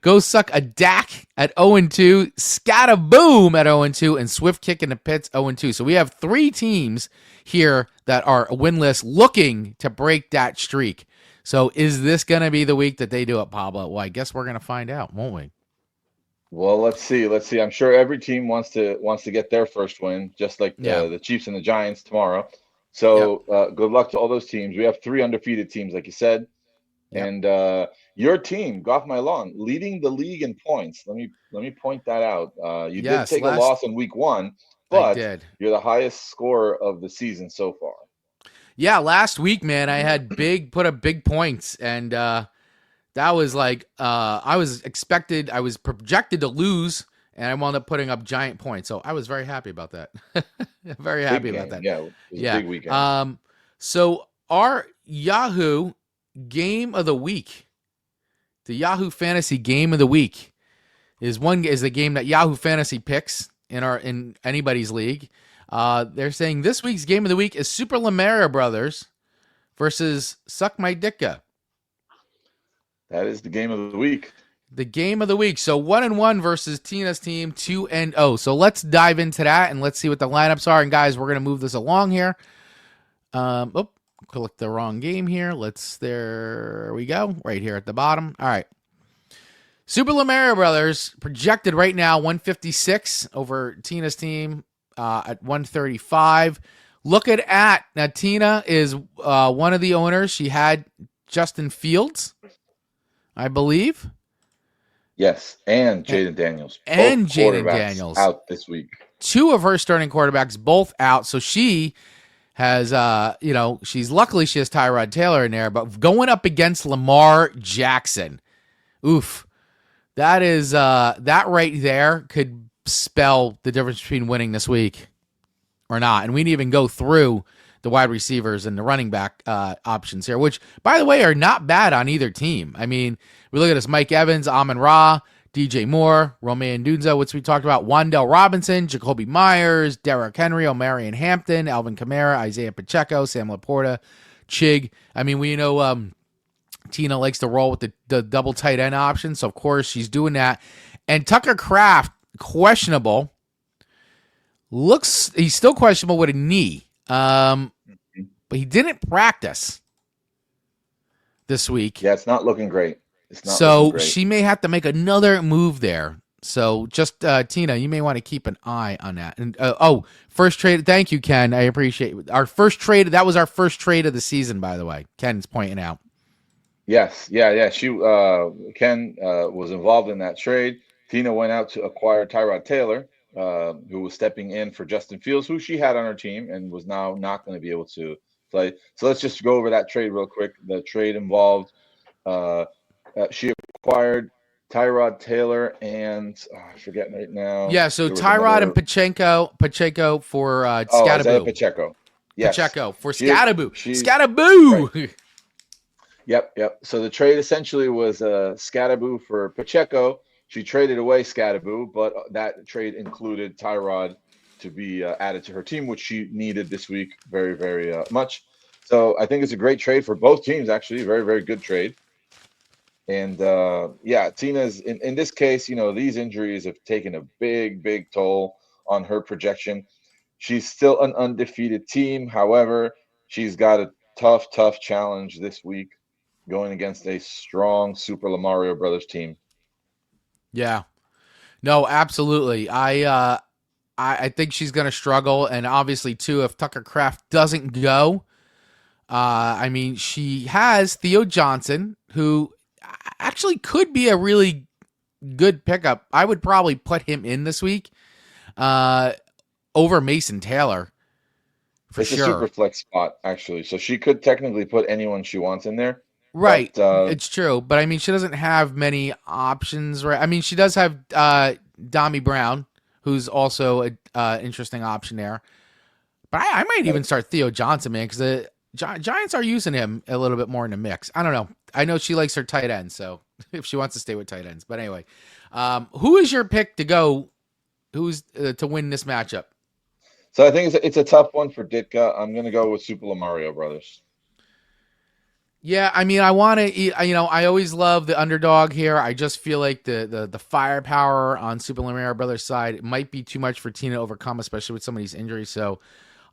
Go Suck a Dak at 0-2. Scataboom at 0-2. And Swift Kick in the Pits 0-2. So we have 3 teams here that are winless looking to break that streak. So is this going to be the week that they do it, Pablo? Well, I guess we're going to find out, won't we? Well, let's see. Let's see. I'm sure every team wants to get their first win, just like Yeah. the Chiefs and the Giants tomorrow. Yep. So good luck to all those teams. We have 3 undefeated teams, like you said, Yep. and your team, Goff My Lawn, leading the league in points. Let me point that out. You did Yes. take a loss in week 1, I but did. you're the highest scorer of the season so far. Yeah. Last week, man, I had put up big points, and that was like I was projected to lose, and I wound up putting up giant points. So I was very happy about that. Very happy Big about game. that. Yeah, it was a big weekend. So our Yahoo game of the week, the Yahoo Fantasy game of the week, is the game that Yahoo Fantasy picks in anybody's league. They're saying this week's game of the week is Super Lamario Brothers versus Suck My Dicka. That is the game of the week. The game of the week. So 1-1 versus Tina's team 2-0. So let's dive into that and let's see what the lineups are. And guys, we're gonna move this along here. Click the wrong game here. There we go. Right here at the bottom. All right. Super Lamario Brothers projected right now 156 over Tina's team at 135. Look at now. Tina is one of the owners. She had Justin Fields, I believe. Yes, and Jaden Daniels. And Both Jaden quarterbacks Daniels. out this week. 2 of her starting quarterbacks both out. So she has, she has Tyrod Taylor in there, but going up against Lamar Jackson. Oof. That is, that right there could spell the difference between winning this week or not. And we didn't even go through the wide receivers and the running back options here, which, by the way, are not bad on either team. I mean, we look at this: Mike Evans, Amon-Ra, DJ Moore, Romain Dunza, which we talked about, Wan'Dale Robinson, Jacoby Myers, Derrick Henry, Omarion Hampton, Alvin Kamara, Isaiah Pacheco, Sam Laporta, Chig. I mean, we know Tina likes to roll with the double tight end option, so of course she's doing that. And Tucker Kraft, questionable. He's still questionable with a knee. But he didn't practice this week. Yeah, it's not looking great. So she may have to make another move there. So just Tina, you may want to keep an eye on that. And first trade. Thank you, Ken. I appreciate it. Our first trade. That was our first trade of the season, by the way. Ken's pointing out. Yes, yeah. Ken was involved in that trade. Tina went out to acquire Tyrod Taylor, who was stepping in for Justin Fields, who she had on her team and was now not going to be able to play. So let's just go over that trade real quick. The trade involved she acquired Tyrod Taylor and I forget right now. Yeah, so Tyrod and Pacheco for Scattaboo. Isaiah Pacheco. Yes. Pacheco for Scattaboo. Scattaboo! Right. Yep. So the trade essentially was Scattaboo for Pacheco. She traded away Scattaboo, but that trade included Tyrod to be added to her team, which she needed this week very, very much. So I think it's a great trade for both teams, actually. Very, very good trade. And Tina's in this case, these injuries have taken a big, big toll on her projection. She's still an undefeated team. However, she's got a tough challenge this week going against a strong Super Lamario Brothers team. Yeah. No, absolutely. I think she's going to struggle. And obviously, too, if Tucker Kraft doesn't go, she has Theo Johnson, who actually could be a really good pickup. I would probably put him in this week over Mason Taylor. For it's sure. A super flex spot, actually. So she could technically put anyone she wants in there. Right. It's true. But, she doesn't have many options. Right. She does have Dami Brown, who's also an interesting option there. But I might even start Theo Johnson, man, because Giants are using him a little bit more in the mix. I don't know. I know she likes her tight end, so if she wants to stay with tight ends. But anyway, who is your pick to go? Who's to win this matchup? So I think it's a tough one for Ditka. I'm going to go with Super Mario Brothers. Yeah, I mean, I want to. I always love the underdog here. I just feel like the firepower on Super Mario Brothers side might be too much for Tina to overcome, especially with some of these injuries. So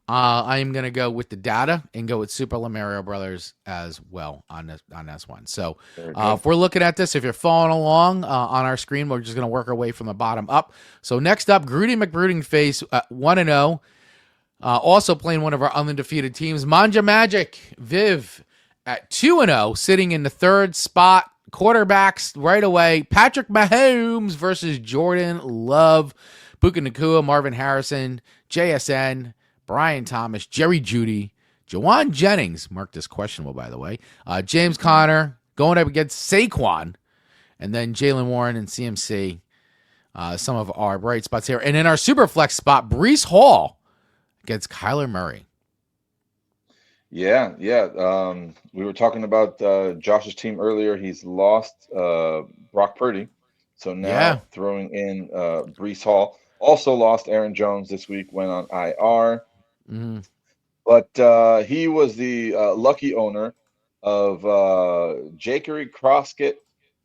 I am gonna go with the data and go with Super Mario Brothers as well on this one. So if we're looking at this, if you're following along on our screen, we're just gonna work our way from the bottom up. So next up, Grudy McBrooding Face 1-0. Also playing one of our undefeated teams, Manja Magic Viv at 2-0, sitting in the third spot. Quarterbacks right away. Patrick Mahomes versus Jordan Love. Puka Nakua, Marvin Harrison, JSN, Brian Thomas, Jerry Jeudy, Jawan Jennings, marked as questionable, by the way. James Conner going up against Saquon, and then Jalen Warren and CMC. Some of our bright spots here. And in our super flex spot, Breece Hall against Kyler Murray. Yeah. We were talking about Josh's team earlier. He's lost Brock Purdy, so now throwing in Breece Hall. Also lost Aaron Jones this week, went on IR. Mm-hmm. But he was the lucky owner of Jakery Croskett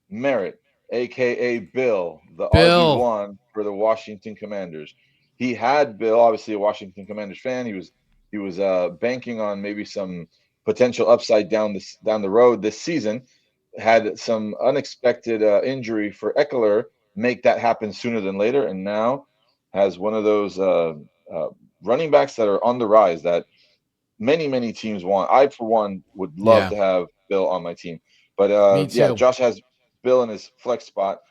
Merritt, a.k.a. Bill, the RB1 for the Washington Commanders. He had Bill, obviously a Washington Commanders fan. He was banking on maybe some potential upside down the road this season. Had some unexpected injury for Eckler, make that happen sooner than later, and now has one of those running backs that are on the rise that many teams want. I, for one, would love to have Bill on my team. But Josh has Bill in his flex spot,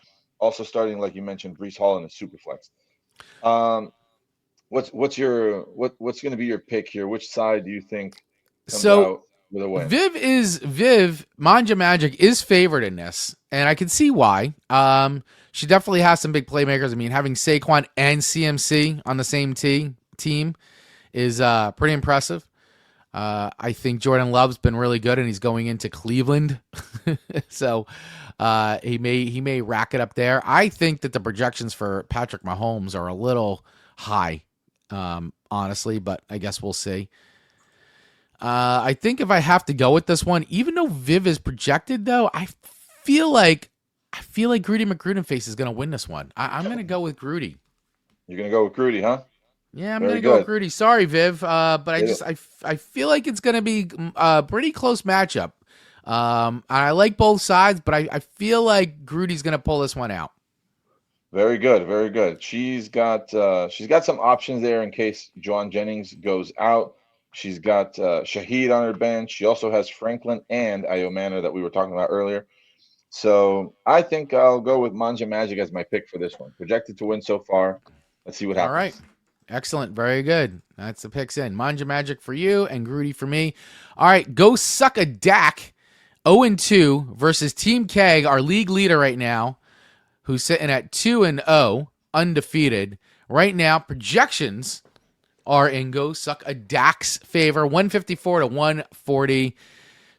also starting, like you mentioned, Breece Hall in his super flex. What's going to be your pick here? Which side do you think comes out with a win? Viv Manja Magic is favored in this, and I can see why. She definitely has some big playmakers. I mean, having Saquon and CMC on the same team is pretty impressive. I think Jordan Love's been really good, and he's going into Cleveland, so he may rack it up there. I think that the projections for Patrick Mahomes are a little high, honestly, but I guess we'll see. I think if I have to go with this one, even though Viv is projected, though, I feel like Grudy McGrudenface is going to win this one. I'm going to go with Grudy. You're going to go with Grudy, huh? Yeah, I'm going to go with Grudy. Sorry, Viv, but I feel like it's going to be a pretty close matchup. I like both sides, but I feel like Grudy's going to pull this one out. Very good, very good. She's got some options there in case Jawan Jennings goes out. She's got Shaheed on her bench. She also has Franklin and Iomana that we were talking about earlier. So I think I'll go with Manja Magic as my pick for this one. Projected to win so far. Let's see what happens. All right. Excellent. Very good. That's the picks in. Manja Magic for you and Grudy for me. All right. Go suck a Dak 0-2 versus Team Keg, our league leader right now, who's sitting at 2-0, undefeated. Right now, projections are in Go Suck a Dak's favor, 154 to 140.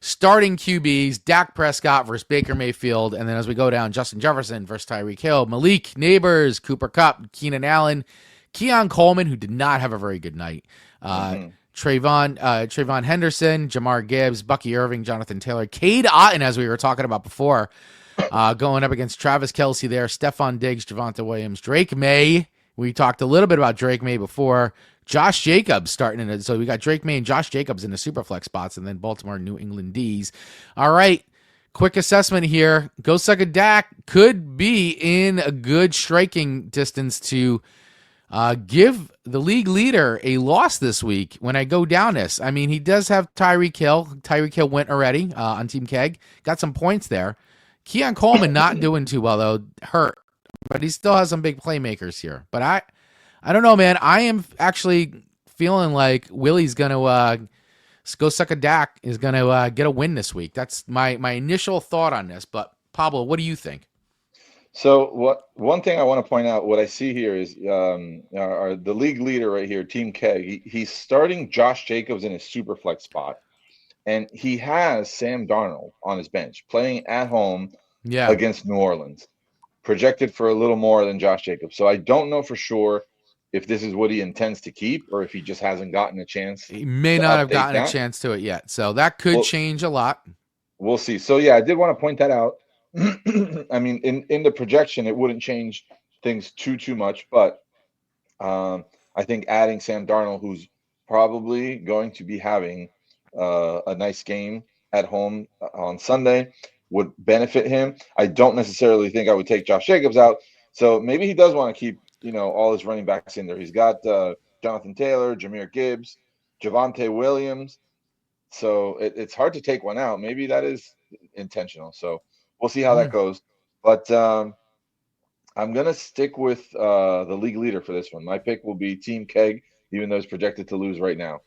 Starting QBs, Dak Prescott versus Baker Mayfield. And then as we go down, Justin Jefferson versus Tyreek Hill, Malik Neighbors, Cooper Kupp, Keenan Allen, Keon Coleman, who did not have a very good night. Trayvon Henderson, Jamar Gibbs, Bucky Irving, Jonathan Taylor, Cade Otton, as we were talking about before, going up against Travis Kelce there, Stephon Diggs, Javonte Williams, Drake May. We talked a little bit about Drake May before. Josh Jacobs starting in it. So we got Drake May and Josh Jacobs in the Superflex spots, and then Baltimore, New England D's. All right. Quick assessment here. Go Suck a Dak could be in a good striking distance to give the league leader a loss this week when I go down this. I mean, he does have Tyreek Hill. Tyreek Hill went already on Team Keg. Got some points there. Keon Coleman not doing too well, though. Hurt. But he still has some big playmakers here. But I don't know, man. I am actually feeling like Willie's going to Go Suck a Dak is going to get a win this week. That's my initial thought on this. But, Pablo, what do you think? So one thing I want to point out, what I see here is the league leader right here, Team K. He's starting Josh Jacobs in his super flex spot. and he has Sam Darnold on his bench playing at home Yeah. against New Orleans, projected for a little more than Josh Jacobs. So I don't know for sure if this is what he intends to keep or if he just hasn't gotten a chance He may to not have update gotten a that. chance to it yet. So that could Well, change a lot. we'll see. So yeah, I did want to point that out. I mean, in the projection, it wouldn't change things too much, but I think adding Sam Darnold, who's probably going to be having a nice game at home on Sunday, would benefit him. I don't necessarily think I would take Josh Jacobs out. So maybe he does want to keep, all his running backs in there. He's got Jonathan Taylor, Jahmyr Gibbs, Javonte Williams. So it's hard to take one out. Maybe that is intentional. So we'll see how that Mm. goes. But I'm gonna stick with the league leader for this one. My pick will be Team Keg, even though it's projected to lose right now.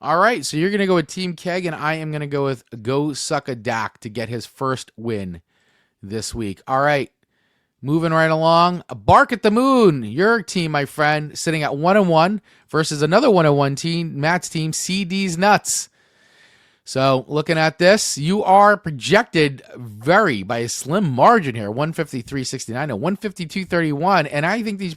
All right, so you're going to go with Team Keg, and I am going to go with Go Suck a Dak to get his first win this week. All right, moving right along. Bark at the Moon, your team, my friend, sitting at 1-1 versus another 1-1 team, Matt's team, CD's Nuts. So looking at this, you are projected by a slim margin here, 153.69 and 152.31. And I think these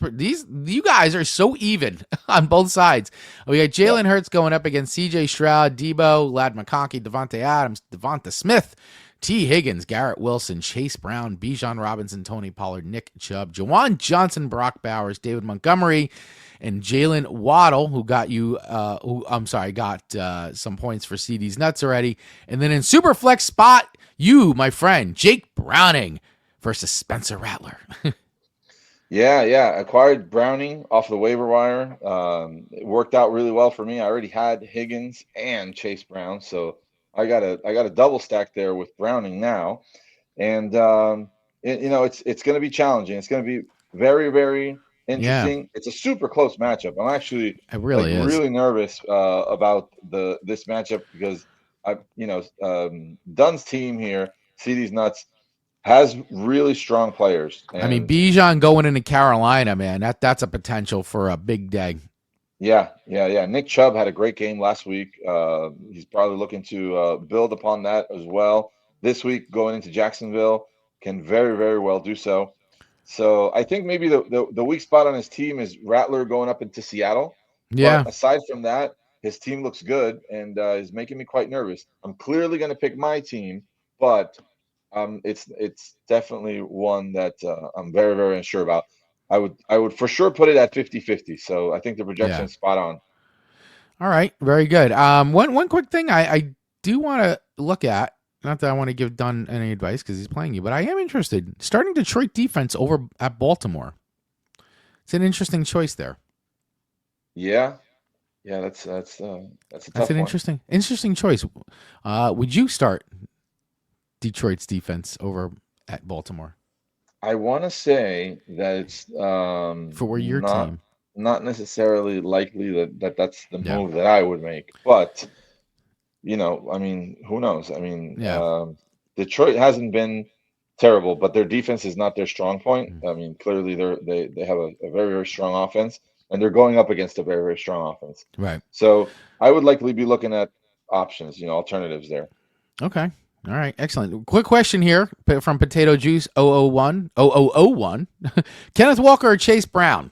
you guys are so even on both sides. We got Jalen Hurts going up against CJ Stroud, Debo, Lad McConkey, Devontae Adams, Devonta Smith, T. Higgins, Garrett Wilson, Chase Brown, Bijan Robinson, Tony Pollard, Nick Chubb, Jawan Johnson, Brock Bowers, David Montgomery, and Jalen Waddle, who got some points for CD's Nuts already. And then in Superflex spot, you, my friend, Jake Browning versus Spencer Rattler. Yeah. Acquired Browning off the waiver wire. It worked out really well for me. I already had Higgins and Chase Brown, so I got a double stack there with Browning now. And it's going to be challenging. It's going to be very, very interesting. It's a super close matchup. I'm actually It really is. really nervous about this matchup because Dunn's team here, CD's Nuts, has really strong players. I mean, Bijan going into Carolina, man, that's a potential for a big day. Yeah. Nick Chubb had a great game last week. He's probably looking to build upon that as well. This week, going into Jacksonville, can very, very well do so. So I think maybe the weak spot on his team is Rattler going up into Seattle. Yeah. But aside from that, his team looks good and is making me quite nervous. I'm clearly going to pick my team, but it's definitely one that I'm very, very unsure about. I would for sure put it at 50-50. So I think the projection is spot on. All right, very good. One quick thing I do want to look at. Not that I want to give Dunn any advice because he's playing you, but I am interested. Starting Detroit defense over at Baltimore. It's an interesting choice there. Yeah, that's a tough That's an interesting choice. Would you start Detroit's defense over at Baltimore? I want to say that it's for your team. Not necessarily likely that's the move that I would make, but I mean, who knows? I mean, Detroit hasn't been terrible, but their defense is not their strong point. I mean, clearly they have a very, very strong offense, and they're going up against a very, very strong offense. Right. So I would likely be looking at options, alternatives there. Okay. All right. Excellent. Quick question here from Potato Juice 0001. Kenneth Walker or Chase Brown?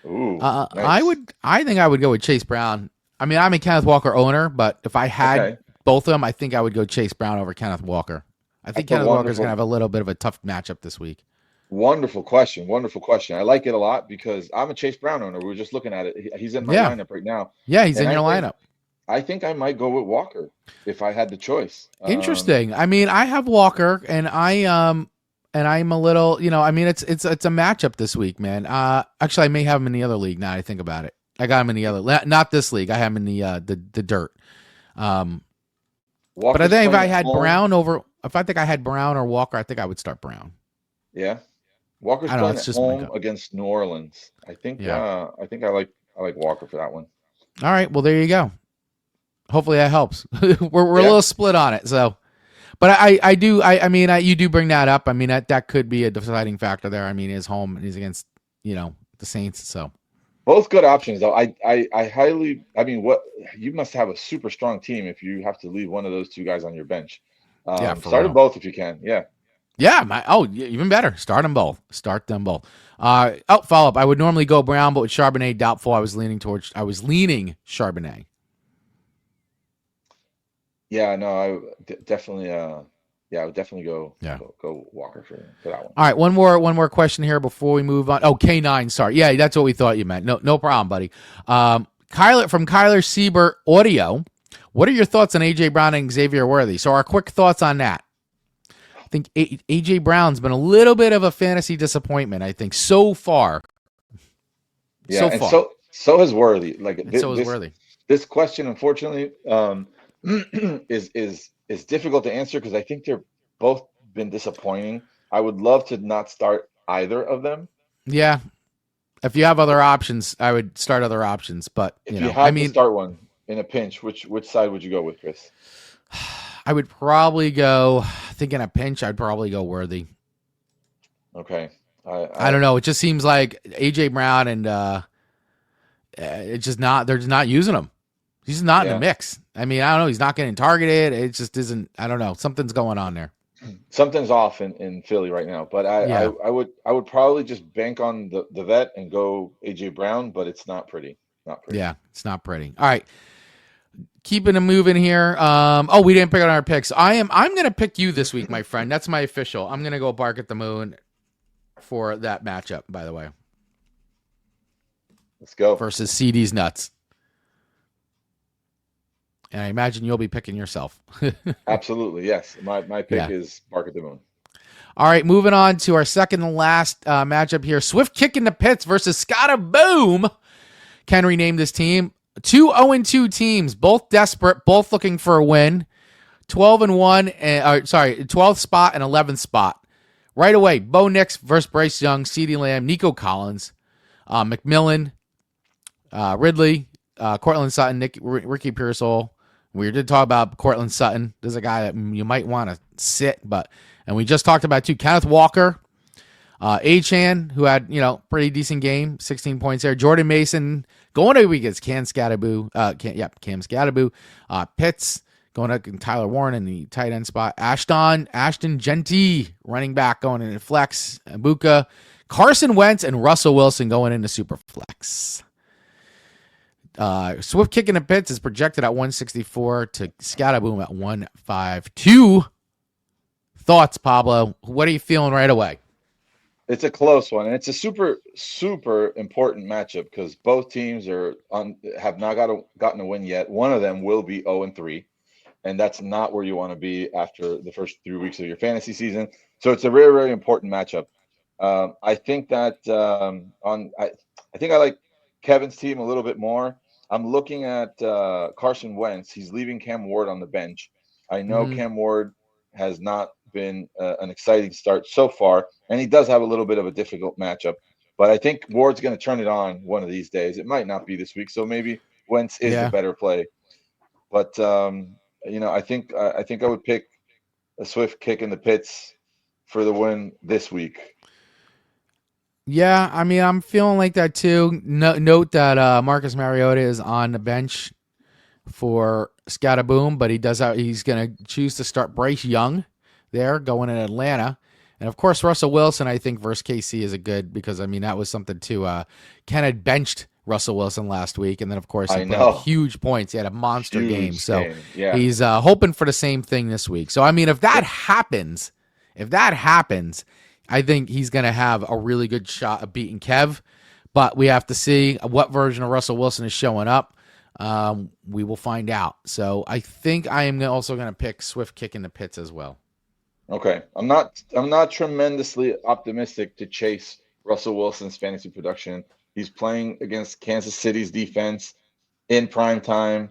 Ooh, nice. I think I would go with Chase Brown. I mean, I'm a Kenneth Walker owner, but if I had both of them, I think I would go Chase Brown over Kenneth Walker. I think Kenneth Walker is going to have a little bit of a tough matchup this week. Wonderful question. I like it a lot because I'm a Chase Brown owner. We were just looking at it. He's in my lineup right now. Yeah, he's in your lineup. I think I might go with Walker if I had the choice. Interesting. I mean, I have Walker, and I'm a little, I mean, it's a matchup this week, man. Actually, I may have him in the other league now. I think about it. I got him in the other, not this league. I have him in the dirt. But I think if I had Brown or Walker, I think I would start Brown. Yeah, Walker's playing at home against New Orleans. I think. I like Walker for that one. All right. Well, there you go. Hopefully that helps. we're a little split on it. So, but you do bring that up. I mean, that could be a deciding factor there. I mean, his home, he's against, the Saints. So, Both good options, though. I highly, I mean, what you must have a super strong team if you have to leave one of those two guys on your bench. Yeah, for Start them real. both if you can. Yeah. Yeah, even better. Start them both. Start them both. Follow up. I would normally go Brown, but with Charbonnet doubtful, I was leaning Charbonnet. Yeah, no, definitely. Yeah, I would definitely Yeah. go Walker for that one. All right, one more question here before we move on. Oh, K9, sorry. Yeah, that's what we thought you meant. No problem, buddy. Kyler Siebert Audio. What are your thoughts on AJ Brown and Xavier Worthy? So our quick thoughts on that. I think AJ Brown's been a little bit of a fantasy disappointment, I think, so far. Yeah, and so has Worthy. Like And so is Worthy. this question, unfortunately, is difficult to answer because I think they're both been disappointing. I would love to not start either of them. Yeah. If you have other options, I would start other options. But, If you had to start one in a pinch, which side would you go with, Chris? I would probably go, I think in a pinch, I'd probably go Worthy. Okay. I don't know. It just seems like AJ Brown and it's just not, they're just not using him. He's not in the mix. I mean, I don't know. He's not getting targeted. It just isn't, I don't know. Something's going on there. Something's off in Philly right now. But I would probably just bank on the vet and go AJ Brown, but it's not pretty. Not pretty. Yeah, it's not pretty. All right. Keeping it moving here. We didn't pick on our picks. I'm gonna pick you this week, my friend. That's my official. I'm gonna go Bark at the Moon for that matchup, by the way. Let's go. Versus CD's Nuts. And I imagine you'll be picking yourself. Absolutely, yes. My pick is Bark at the Moon. All right, moving on to our second and last matchup here. Swift Kick in the Pits versus Scotta Boom. Can rename this team. 2 0-2 teams, both desperate, both looking for a win. 12-1, 12th spot and 11th spot. Right away, Bo Nix versus Bryce Young, CeeDee Lamb, Nico Collins, McMillan, Ridley, Cortland Sutton, Ricky Pearsall. We did talk about Cortland Sutton. There's a guy that you might want to sit, and we just talked about too, Kenneth Walker, Achan, who had, pretty decent game, 16 points there. Jordan Mason going to week is Cam Scatterboo. Cam Scatterboo. Pitts going up in Tyler Warren in the tight end spot. Ashton Genty, running back going into flex. Ibuka, Carson Wentz, and Russell Wilson going into super flex. Swift Kick in the Pits is projected at 164 to Scatterboom at 152. Thoughts, Pablo? What are you feeling right away? It's a close one, and it's a super, super important matchup because both teams have not gotten a win yet. One of them will be 0-3, and that's not where you want to be after the first 3 weeks of your fantasy season. So it's a very, very important matchup. I think that I think I like Kevin's team a little bit more. I'm looking at Carson Wentz. He's leaving Cam Ward on the bench. I know Cam Ward has not been an exciting start so far, and he does have a little bit of a difficult matchup. But I think Ward's going to turn it on one of these days. It might not be this week, so maybe Wentz is the better play. But I think I would pick a Swift Kick in the Pits for the win this week. Yeah, I mean, I'm feeling like that too. Note that Marcus Mariota is on the bench for Scatterboom, but he's going to choose to start Bryce Young there going in Atlanta. And of course, Russell Wilson, I think, versus KC is a good, because I mean, that was something too. Ken had benched Russell Wilson last week, and then of course he put up huge points. He had a monster game, so he's hoping for the same thing this week. So I mean, if that happens, I think he's going to have a really good shot of beating Kev, but we have to see what version of Russell Wilson is showing up. We will find out. So I think I am also going to pick Swift Kick in the Pits as well. Okay. I'm not tremendously optimistic to chase Russell Wilson's fantasy production. He's playing against Kansas City's defense in prime time.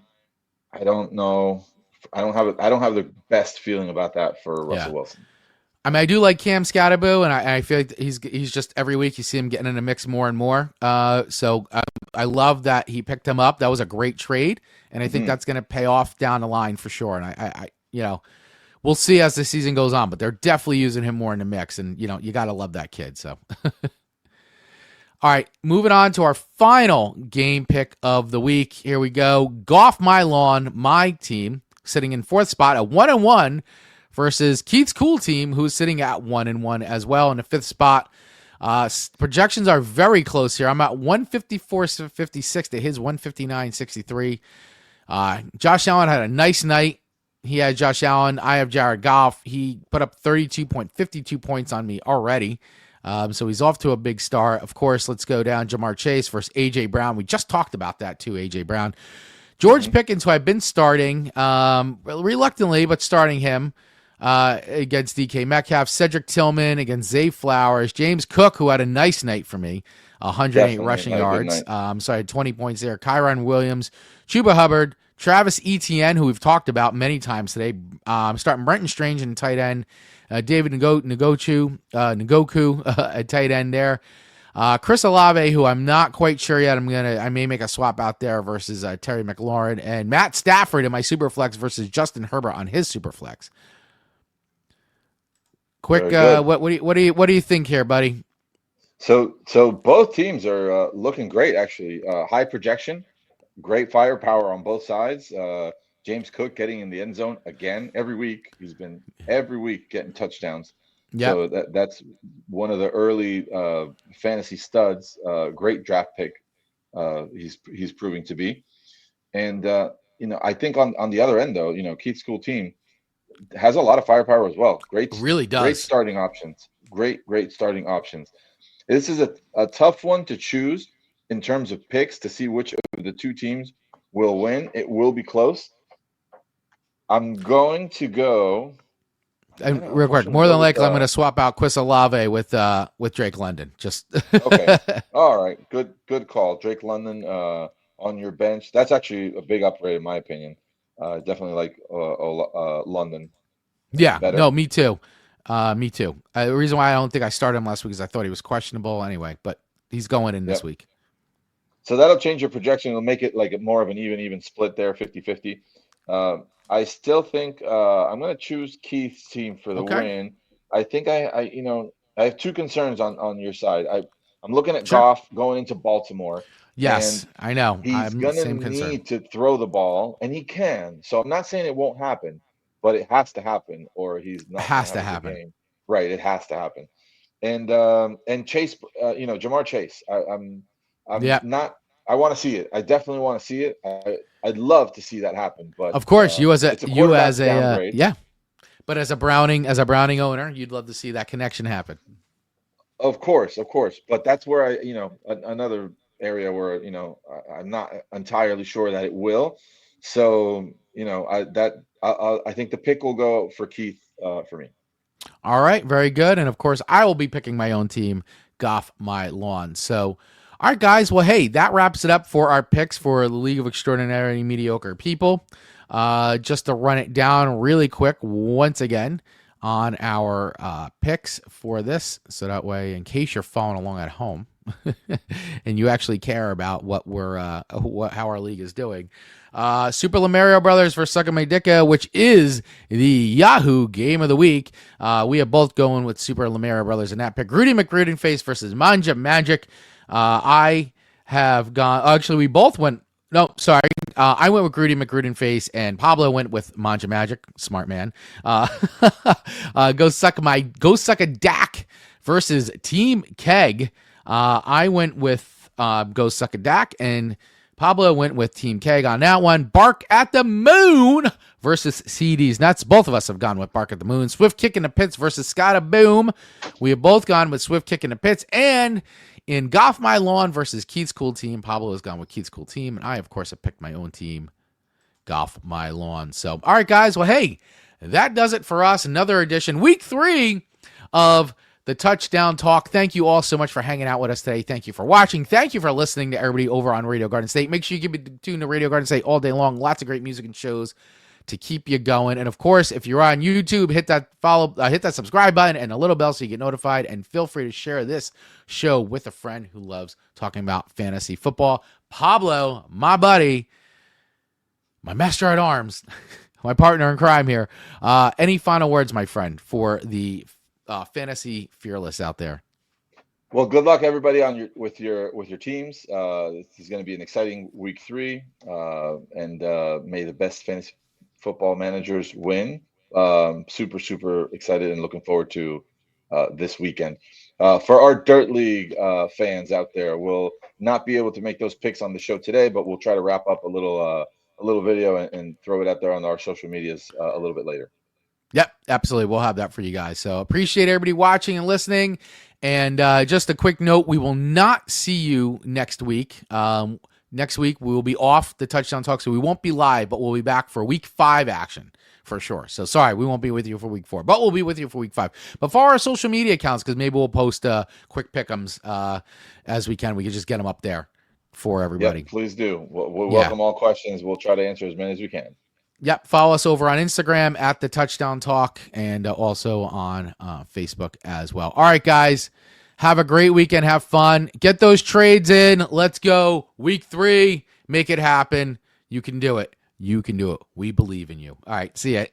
I don't know. I don't have the best feeling about that for Russell Wilson. I mean, I do like Cam Scatterboo, and I feel like he's just every week you see him getting in the mix more and more. So I love that he picked him up. That was a great trade, and I think that's going to pay off down the line for sure. And I we'll see as the season goes on, but they're definitely using him more in the mix, and you got to love that kid. So, All right, moving on to our final game pick of the week. Here we go. Golf My Lawn, my team, sitting in fourth spot at 1-1 versus Keith's Cool Team, who's sitting at 1-1 as well in the fifth spot. Projections are very close here. I'm at 154.56 to his 159.63. Josh Allen had a nice night. He had Josh Allen. I have Jared Goff. He put up 32.52 points on me already. So he's off to a big start. Of course, let's go down Jamar Chase versus A.J. Brown. We just talked about that too, A.J. Brown. George Pickens, who I've been starting, reluctantly, but starting him against DK Metcalf. Cedric Tillman against Zay Flowers. James Cook, who had a nice night for me, 108 Definitely rushing had a good yards. night. So I had 20 points there. Kyron Williams, Chuba Hubbard, Travis Etienne, who we've talked about many times today. I'm starting Brenton Strange in tight end. David Njoku at tight end there. Chris Olave, who I'm not quite sure yet. I may make a swap out there versus Terry McLaurin, and Matt Stafford in my Superflex versus Justin Herbert on his Superflex. Quick, what do you think here, buddy? So both teams are looking great, actually. High projection, great firepower on both sides. James Cook getting in the end zone again every week. He's been every week getting touchdowns. Yep. So that's one of the early fantasy studs. Great draft pick. He's proving to be. And I think on the other end though, Keith's School team has a lot of firepower as well. Really does. Great starting options. Great starting options. This is a tough one to choose in terms of picks to see which of the two teams will win. It will be close. I'm going to go. And real quick, more than likely, I'm going to swap out Chris Olave with Drake London. Just okay. All right. Good call, Drake London on your bench. That's actually a big upgrade in my opinion. Definitely like London. Yeah. Better. No, me too. Me too. The reason why I don't think I started him last week is I thought he was questionable anyway, but he's going in this week. So that'll change your projection. It'll make it like more of an even split there, 50-50. I still think I'm going to choose Keith's team for the win. I think I have two concerns on your side. I'm looking at Goff going into Baltimore. Yes, I know. He's going to need to throw the ball, and he can. So I'm not saying it won't happen, but it has to happen, or he's not. It has to happen. Game. Right, it has to happen. And Chase, Jamar Chase. I'm not. I want to see it. I definitely want to see it. I'd love to see that happen, but of course, but as a Browning owner, you'd love to see that connection happen. Of course, but that's where another area where I'm not entirely sure that it will. So I think the pick will go for Keith for me. All right, very good, and of course I will be picking my own team, Golf My Lawn. So. All right, guys. Well, hey, that wraps it up for our picks for the League of Extraordinarily Mediocre People. Just to run it down really quick once again on our picks for this, so that way, in case you're following along at home and you actually care about what how our league is doing. Super Lamario Brothers for Sucka My Dicka, which is the Yahoo Game of the Week. We are both going with Super Lamario Brothers in that pick. Rudy McRudenface versus Manja Magic. I have gone. Actually, we both went. No, sorry. I went with Grudy McGrudenface, and Pablo went with Manja Magic. Smart man. Go suck a Dak versus Team Keg. I went with Go Suck a Dak, and Pablo went with Team Keg on that one. Bark at the Moon versus CDs Nuts. Both of us have gone with Bark at the Moon. Swift Kick in the Pits versus Scotta Boom. We have both gone with Swift Kick in the Pits, and in Golf My Lawn versus Keith's Cool Team, Pablo has gone with Keith's Cool Team, and I, of course, have picked my own team, Golf My Lawn. So, all right, guys. Well, hey, that does it for us. Another edition, week 3 of the Touchdown Talk. Thank you all so much for hanging out with us today. Thank you for watching. Thank you for listening to everybody over on Radio Garden State. Make sure you keep it tuned to Radio Garden State all day long. Lots of great music and shows to keep you going. And of course, if you're on YouTube, hit that hit that subscribe button and a little bell so you get notified, and feel free to share this show with a friend who loves talking about fantasy football. Pablo, my buddy, my master at arms, my partner in crime here. Any final words, my friend, for the fantasy fearless out there? Well, good luck everybody on your teams. This is going to be an exciting week 3, and may the best fantasy football managers win. Super excited and looking forward to this weekend. For our Dirt League fans out there, we'll not be able to make those picks on the show today, but we'll try to wrap up a little video and throw it out there on our social medias a little bit later. Yep, absolutely. We'll have that for you guys. So appreciate everybody watching and listening. And just a quick note, we will not see you next week. Next week, we will be off the Touchdown Talk, so we won't be live, but we'll be back for week 5 action for sure. So sorry, we won't be with you for week 4, but we'll be with you for week 5. But for our social media accounts, because maybe we'll post quick pick'ems as we can. We can just get them up there for everybody. Yep, please do. We'll welcome all questions. We'll try to answer as many as we can. Yep. Follow us over on Instagram at the Touchdown Talk and also on Facebook as well. All right, guys. Have a great weekend. Have fun. Get those trades in. Let's go. Week 3. Make it happen. You can do it. You can do it. We believe in you. All right. See ya.